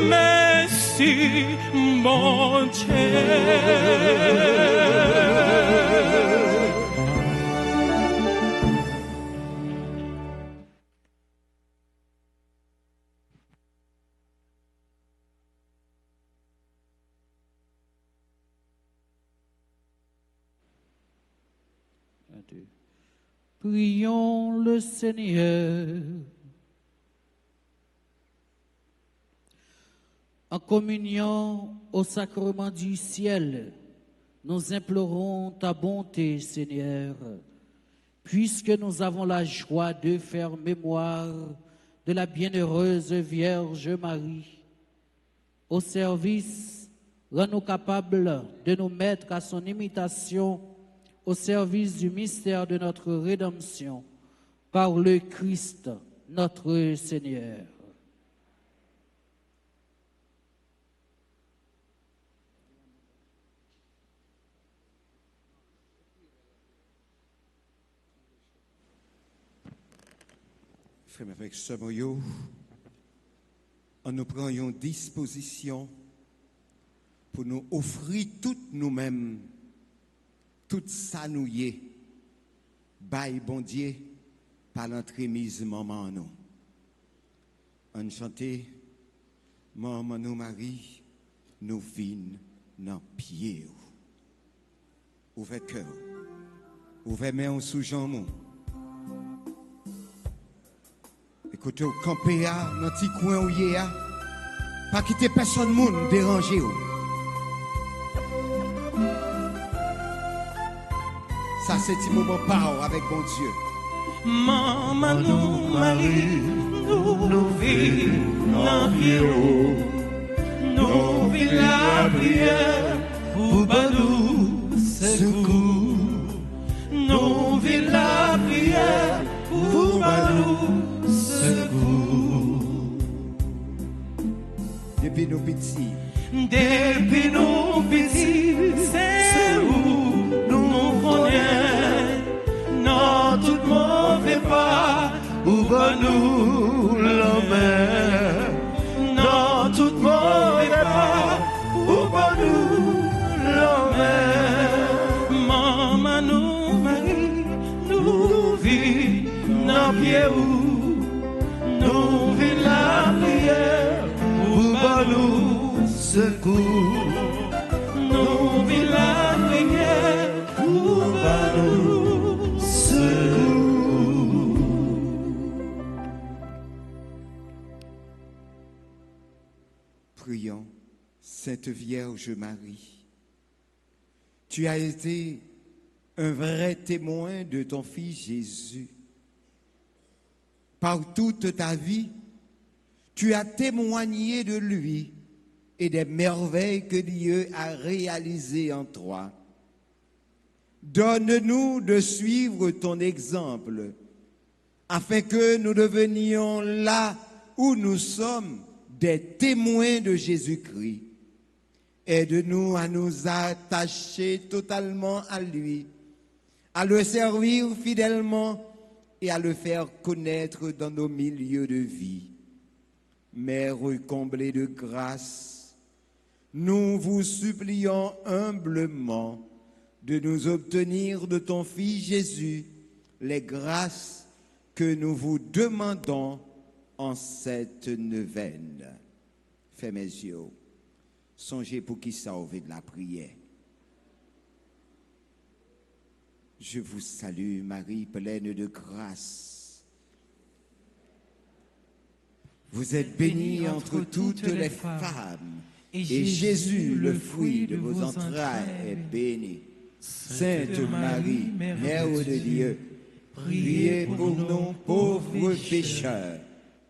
merci mon Dieu. Prions le Seigneur. En communion au sacrement du ciel, nous implorons ta bonté, Seigneur, puisque nous avons la joie de faire mémoire de la bienheureuse Vierge Marie. Au service, rends-nous capables de nous mettre à son imitation au service du mystère de notre rédemption, par le Christ, notre Seigneur. Frère, avec ce moyo, en nous prenons disposition pour nous offrir toutes nous-mêmes, tout ça nous y est, bail bon Dieu, par l'entremise maman nous. On chante, maman nous Marie, nous vînes dans pied. Ouvrez cœur, ouvrez main sous jambes. Écoutez, au campé, dans petit coin où il y a, pas quitter personne monde déranger. Ça passer un petit moment par avec bon Dieu. Maman nous Marie, nous vivons dans Pierrot, nous vivons la prière pour nous secours. Nous vivons la prière pour nous secours. Depuis nos petits, c'est où nous connaissons. Non, tout mauvais pas, ou pas nous l'emmène. Non, tout mauvais pas, ou pas nous l'emmène. Maman nous Marie, nous vivons dans Pierrot, nous vivons la prière, ou pas nous secours. Nous vivons la prière, ou pas nous. Prions, Sainte Vierge Marie. Tu as été un vrai témoin de ton Fils Jésus. Par toute ta vie, tu as témoigné de lui et des merveilles que Dieu a réalisées en toi. Donne-nous de suivre ton exemple, afin que nous devenions là où nous sommes des témoins de Jésus-Christ. Aide-nous à nous attacher totalement à lui, à le servir fidèlement et à le faire connaître dans nos milieux de vie. Mère comblée de grâce, nous vous supplions humblement de nous obtenir de ton Fils Jésus les grâces que nous vous demandons en cette neuvaine. Fais mes yeux, songez pour qui sauver de la prière. Je vous salue, Marie, pleine de grâce. Vous êtes bénie entre toutes les femmes, et Jésus, le fruit de vos entrailles, est béni. Sainte Marie, Mère de Dieu, priez pour nous pauvres pécheurs,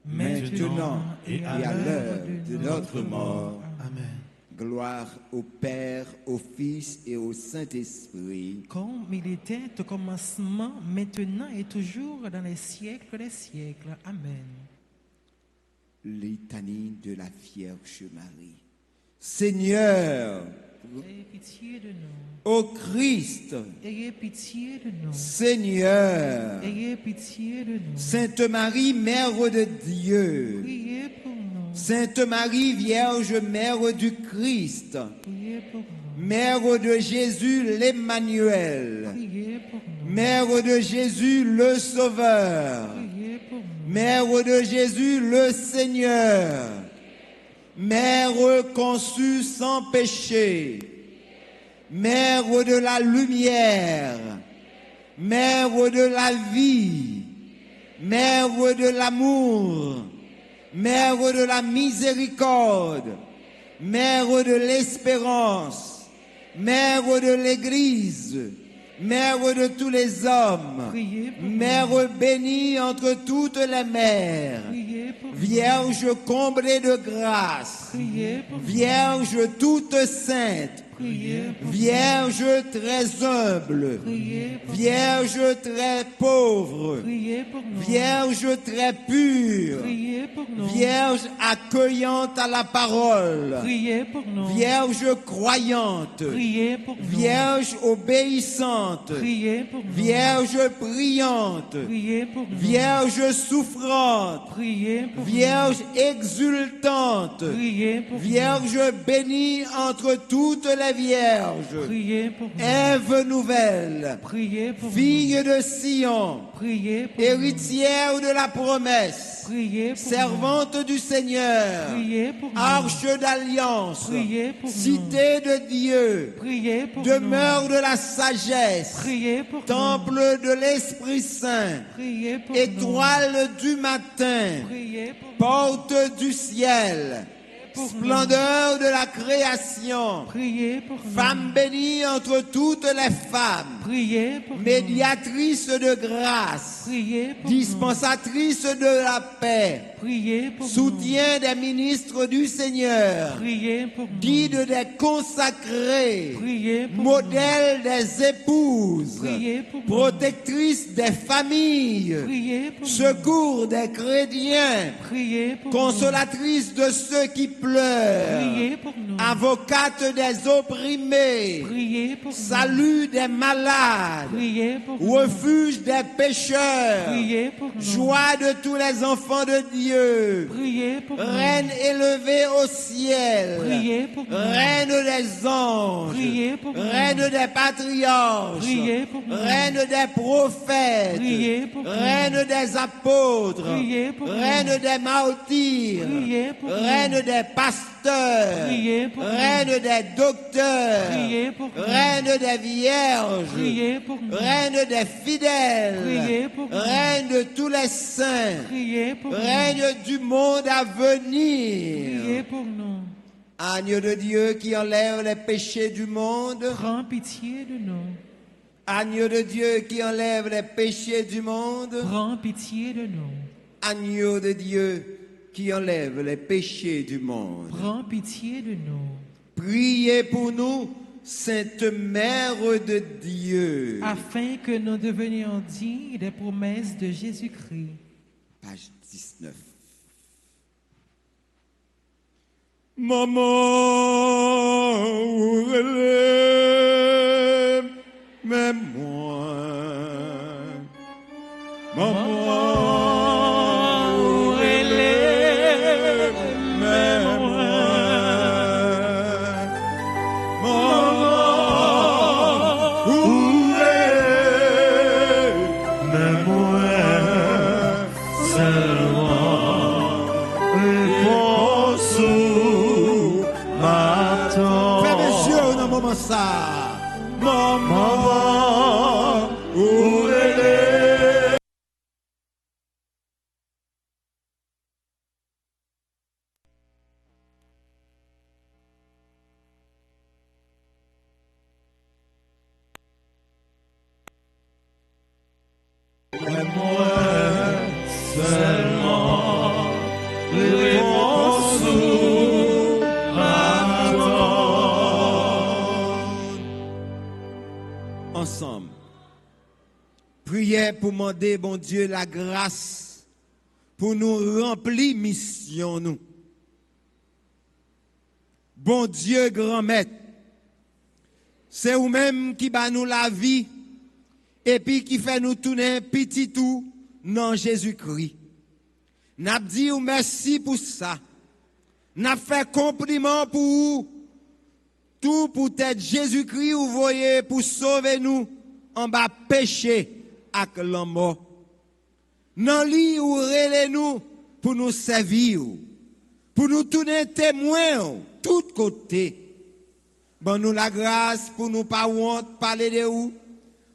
maintenant et à l'heure de notre mort. Amen. Gloire au Père, au Fils et au Saint-Esprit. Comme il était au commencement, maintenant et toujours dans les siècles des siècles. Amen. Litanie de la Vierge Marie. Seigneur, Ayez pitié de nous. ô Christ, Ayez pitié de nous. Seigneur, Ayez pitié de nous. Sainte Marie, Mère de Dieu, Priez pour nous. Sainte Marie, Vierge, Mère du Christ, Priez pour nous. Mère de Jésus l'Emmanuel, Priez pour nous. Mère de Jésus le Sauveur, Priez pour nous. Mère de Jésus le Seigneur, Mère conçue sans péché, Mère de la lumière, Mère de la vie, Mère de l'amour, Mère de la miséricorde, Mère de l'espérance, Mère de l'Église, Mère de tous les hommes, Priez pour Mère bénie entre toutes les mères, Priez pour nous. Vierge comblée de grâce, Priez pour nous. Vierge toute sainte, Priez pour nous. Vierge très humble, Priez pour nous. Vierge très pauvre, Priez pour nous. Vierge très pure, Priez pour nous. Vierge accueillante à la parole, Priez pour nous. Vierge croyante, Priez pour nous. Vierge obéissante, Priez pour nous. Vierge priante, Priez pour nous. Vierge souffrante, Priez pour Vierge exultante, nous. Priez pour Vierge bénie entre toutes les vierges, nous. Priez pour nous. Ève nouvelle, Priez pour fille de Sion, nous. Priez pour nous. héritière de la promesse, Priez pour servante du Seigneur, nous. Priez pour nous. arche d'alliance, Priez pour nous. cité de Dieu, Priez pour demeure nous. de la sagesse, Priez pour temple nous. de l'Esprit Saint, Priez pour étoile du matin, nous. Priez pour nous. porte du ciel, pour splendeur de la création, Priez pour nous. femme bénie entre toutes les femmes, Priez pour nous. médiatrice de grâce, Priez pour dispensatrice de la paix, nous. Priez pour soutien des ministres du Seigneur, nous. Priez pour nous. guide des consacrés, Priez pour modèle des épouses, Priez pour nous. protectrice des familles, Priez pour secours des chrétiens, nous. Priez pour consolatrice de ceux qui nous. pleurent, Priez pour nous. avocate des opprimés, Priez pour nous. salut des malades, Priez pour nous. refuge des pécheurs, Priez pour nous. joie de tous les enfants de Dieu, Priez pour nous. reine élevée au ciel, Priez pour nous. reine des anges, Priez pour nous. reine des patriarches, Priez pour nous. reine des prophètes, Priez pour nous. reine des apôtres, Priez pour nous. reine des martyrs, Priez pour nous. reine des pasteurs, Priez pour nous. reine des docteurs, Priez pour nous. reine des vierges, Priez pour nous. reine des fidèles, Priez pour nous. reine de tous les saints, Priez pour nous. règne du monde à venir. Priez pour nous. Agneau de Dieu qui enlève les péchés du monde. Prends pitié de nous. Agneau de Dieu qui enlève les péchés du monde. Prends pitié de nous. Agneau de Dieu qui enlève les péchés du monde. Prends pitié de nous. Priez pour nous, Sainte Mère de Dieu. Afin que nous devenions dignes des promesses de Jésus-Christ. Page 19. Maman, où relève, mais moi. Maman, où relève, mais moi. Maman, où relève, mais moi. Seulement, réponse. Fais mes yeux dans un moment ça. Maman, où elle est? Moi seulement, réponse Ensemble. Priez pour demander, bon Dieu, la grâce pour nous remplir mission nous. Bon Dieu, grand maître, c'est vous-même qui bat nous la vie et puis qui fait nous tourner petit tout dans Jésus-Christ. N'a dit merci pour ça. N'a fait compliment pour vous. Tout pour être Jésus-Christ, vous voyez, pour sauver nous en bas péché avec la mort. Nan li ou relé nous pour nous servir, pour nous tourner témoins, tout côté. Bon nous la grâce pour nous pas honte parler de vous,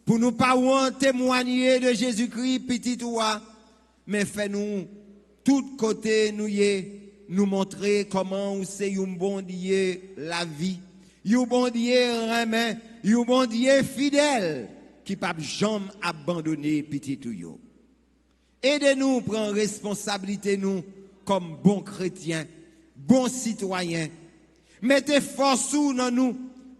pour nous pas honte témoigner de Jésus-Christ petit toi, mais fait nous tout côté nous montrer comment c'est un bon Dieu la vie. You bon Dieu remet, you bon Dieu fidèle qui pas jamais abandonner petit tout yo. Aidez-nous prendre responsabilité nous comme bons chrétiens, bons citoyens. Mettez force dans nous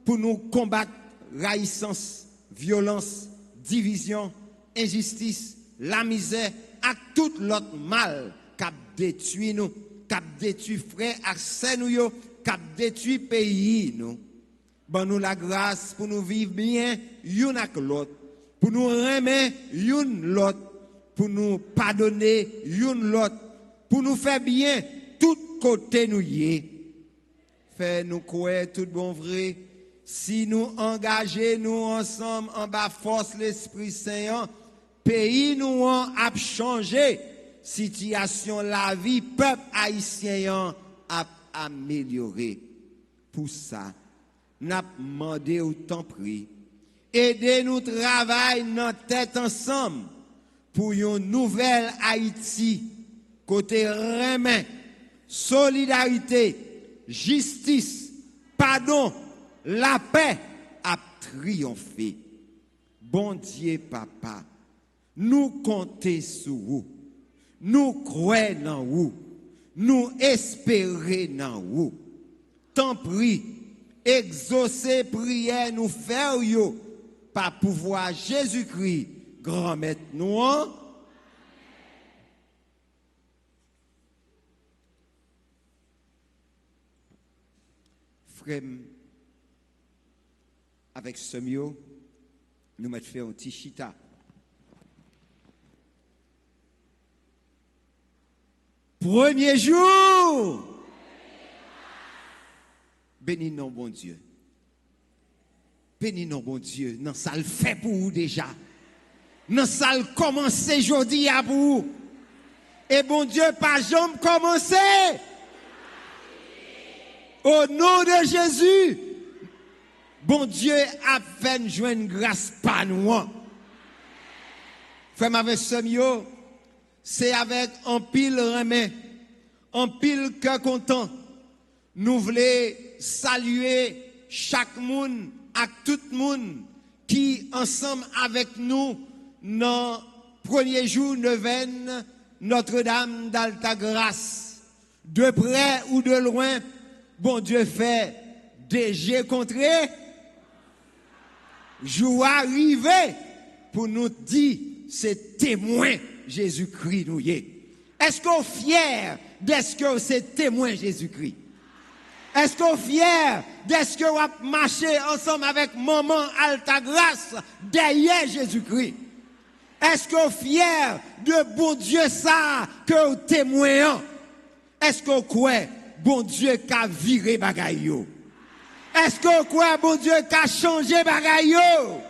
pour nous combattre raïssance, violence, division, injustice, la misère et tout l'autre mal qui détruit nous, qui détruit frères et sœurs nous yo, qui détruit pays nous. Bon nous la grâce pour nous vivre bien une avec l'autre, pour nous remettre une l'autre, pour nous pardonner une l'autre, pour nous faire bien tout côté nous y. Fait nous croire tout bon vrai, si nous engageons nous ensemble en bas force l'Esprit Saint, pays nous a changé, situation la vie peuple haïtien a amélioré. Pour ça n'a demandé autant prix. Aidez-nous travailler notre tête ensemble pour une nouvelle Haïti, côté remet, solidarité, justice, pardon, la paix a triomphé. bon Dieu papa, nous comptons sur vous, nous croyons en vous, nous espérons en vous. Tant pis, exaucez prière nous faire yo, par pouvoir Jésus-Christ, grand-maître nous. Frère, avec ce mieux, nous mettons fait un petit chita. Premier jour, bénis non bon Dieu. Bénis non bon Dieu. Non, ça le fait pour vous déjà. Non, ça le commence aujourd'hui à vous. Et bon Dieu, pas jamais commencé. Au nom de Jésus, bon Dieu a fait joindre grâce par nous. Frère, avec ce mieux, c'est avec un pile remède, un pile cœur content. Nous voulons saluer chaque monde, à tout le monde qui ensemble avec nous dans le premier jour neuvaine Notre-Dame d'Altagrace. De près ou de loin, bon Dieu fait déjà contré, jour arrivé pour nous dire c'est témoin Jésus-Christ nous y est. Est-ce qu'on est fier d'être que c'est témoin Jésus-Christ? Est-ce qu'on est fier d'être qu'on va marcher ensemble avec maman Altagrace derrière Jésus-Christ? Est-ce qu'on est fier de bon Dieu ça que témoin? Est-ce qu'on croit bon Dieu qui a viré bagaille yo? Est-ce qu'on croit bon Dieu qui a changé bagaille yo?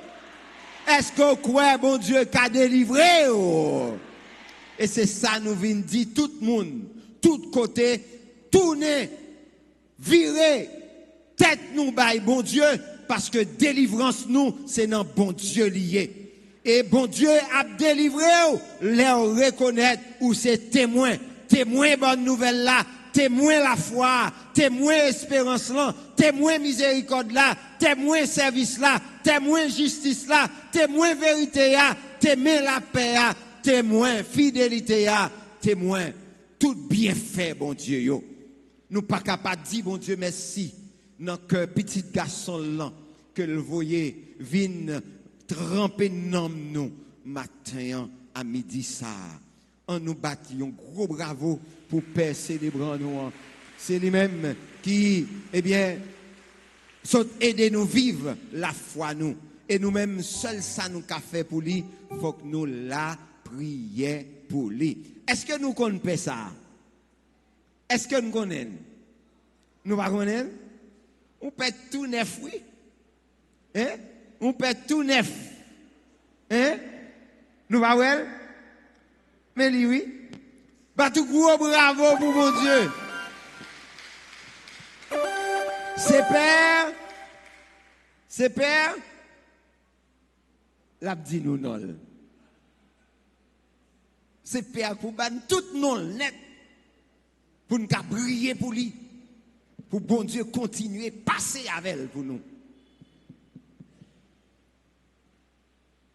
Est-ce qu'on croit bon Dieu qui a délivré yo? Et c'est ça nous vient dire tout le monde, tout côté, tourner, virer, tête nous baille bon Dieu, parce que délivrance nous, c'est dans bon Dieu lié. Et bon Dieu a délivré, les reconnaître ou c'est témoin, témoin bonne nouvelle là, témoin la foi, témoin espérance là, témoin miséricorde là, témoin service là, témoin justice là, témoin vérité là, témoin la paix là, témoin fidélité là, témoin tout bien fait bon Dieu yo. Nous pas capable de dire bon Dieu merci dans que petit garçon là que le voyez vient tremper dans nous matin à midi ça. On nous battit un gros bravo pour Père célébrant nous. C'est lui-même qui, eh bien, saute aider nous vivre la foi nous. Et nous-mêmes, seul ça nous qu'a fait pour lui, faut que nous la prions pour lui. Est-ce que nous connaissons ça? Est-ce que nous connaissons? Nous ne connaissons pas? On peut tout neuf, oui. Hein? On peut tout neuf. Hein? Nous va voir? Mais lui, oui. Bah, tout gros bravo pour mon Dieu. C'est Père, l'a dit nous non. C'est Père pour ban tout non net. Pour nous briller pour lui. Pour bon Dieu continuer passer avec elle pour nous.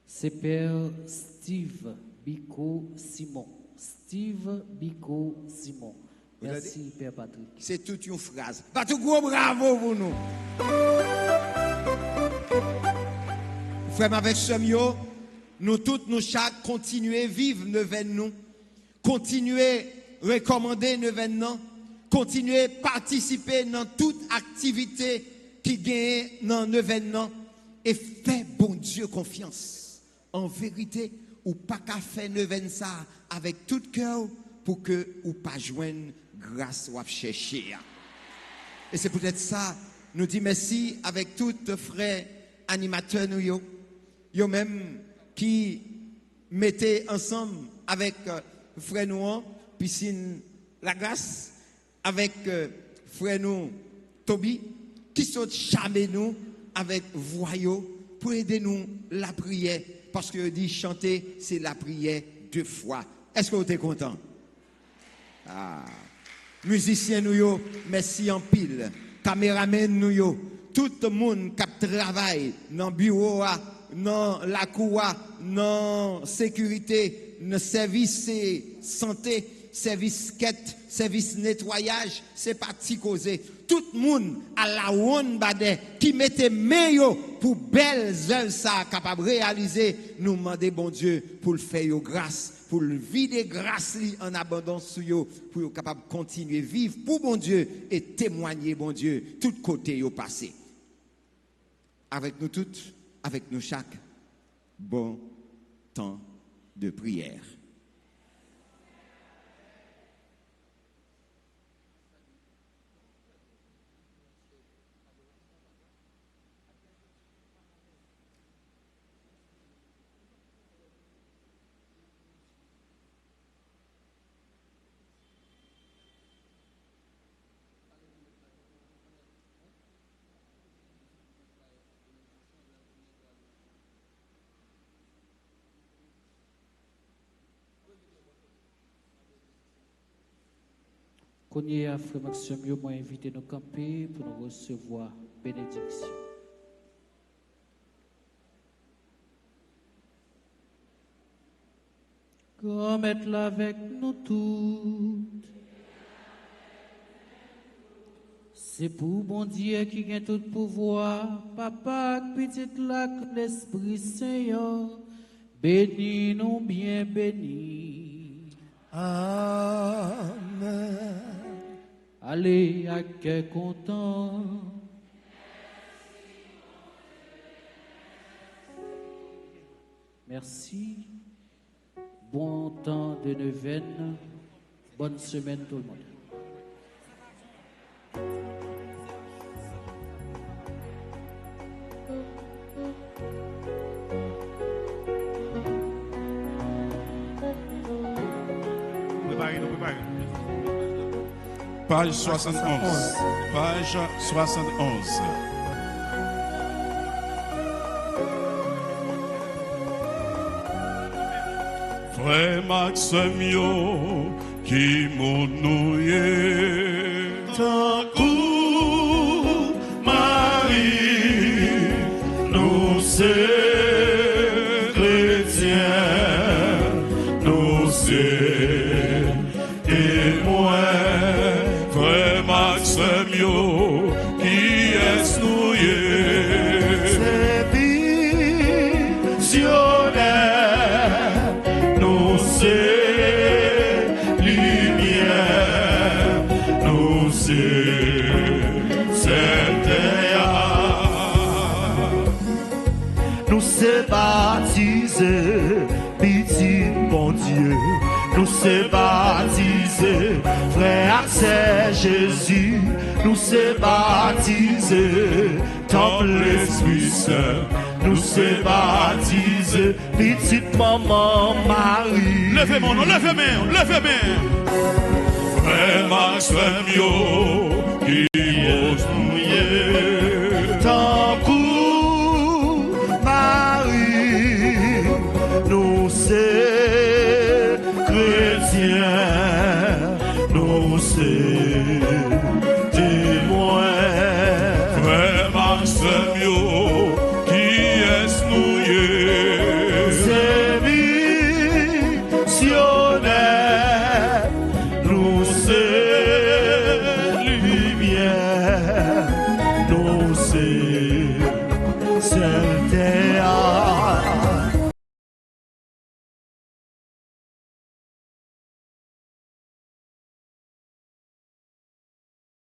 C'est Père Steve Biko Simon. Steve Biko Simon. Merci Père Patrick. C'est toute une phrase. Pas tout gros bravo pour nous. Frère avec ce mieux, nous tous, nous chaque, continuer vivre neuvaine nous. Continuer recommander neuvaine nous. Continuer participer dans toute activité qui gagne dans neuvaine nous. Et fait bon Dieu confiance. En vérité, ou pas qu'à faire neuvaine ça avec tout cœur pour que ou pas joindre grâce ou à chercher. Et c'est peut-être ça, nous dit merci avec tout frères animateurs nous yo même qui mettaient ensemble avec frère nous piscine la grâce avec frère nous Toby qui sont charmés nous avec voyaux pour aider nous la prière parce que dit chanter c'est la prière deux fois. Est-ce que vous êtes content? Ah. Musiciens nous yo, merci en pile. Caméramen nous yo, tout le monde qui travaille dans le bureau dans la cour, dans sécurité, dans service santé, service quête, service nettoyage, c'est pas petit causé. Tout le monde à la ronde badé qui mettait meilleur pour belles œuvres ça capable de réaliser, nous demander bon Dieu pour le faire grâce, pour le vider grâce en abondance sur yo, pour être capable de continuer à vivre pour bon Dieu et témoigner bon Dieu tout côté yo passé. Avec nous toutes, avec nous chaque, bon temps de prière. Connais à Frère Maxime, je m'a invité nous camper pour nous recevoir bénédiction. Grand Maître là avec nous toutes. C'est pour bon Dieu qui a tout pouvoir, papa, petite lac, l'Esprit Seigneur, bénis nous bien bénis. Amen. Allez à quel content. Merci. Bon temps de neuvaine. Bonne semaine tout le monde. Page 71. Page 71. Frère Maxime qui m'ont noué tant coup Marie nous c'est chrétiens nous c'est témoins. Frère Maxime qui est noué c'est visionnaire nous c'est lumière nous c'est Nous c'est baptisé, petit bon Dieu. Nous c'est baptisé, frère c'est Jésus. Nous c'est baptisé, temple l'Esprit Saint. Nous c'est baptisé, petite maman Marie. Levez mon nom, levez main, levez main. Frère Maxime qui ose mouiller tant coup Marie, nous c'est chrétiens, nous c'est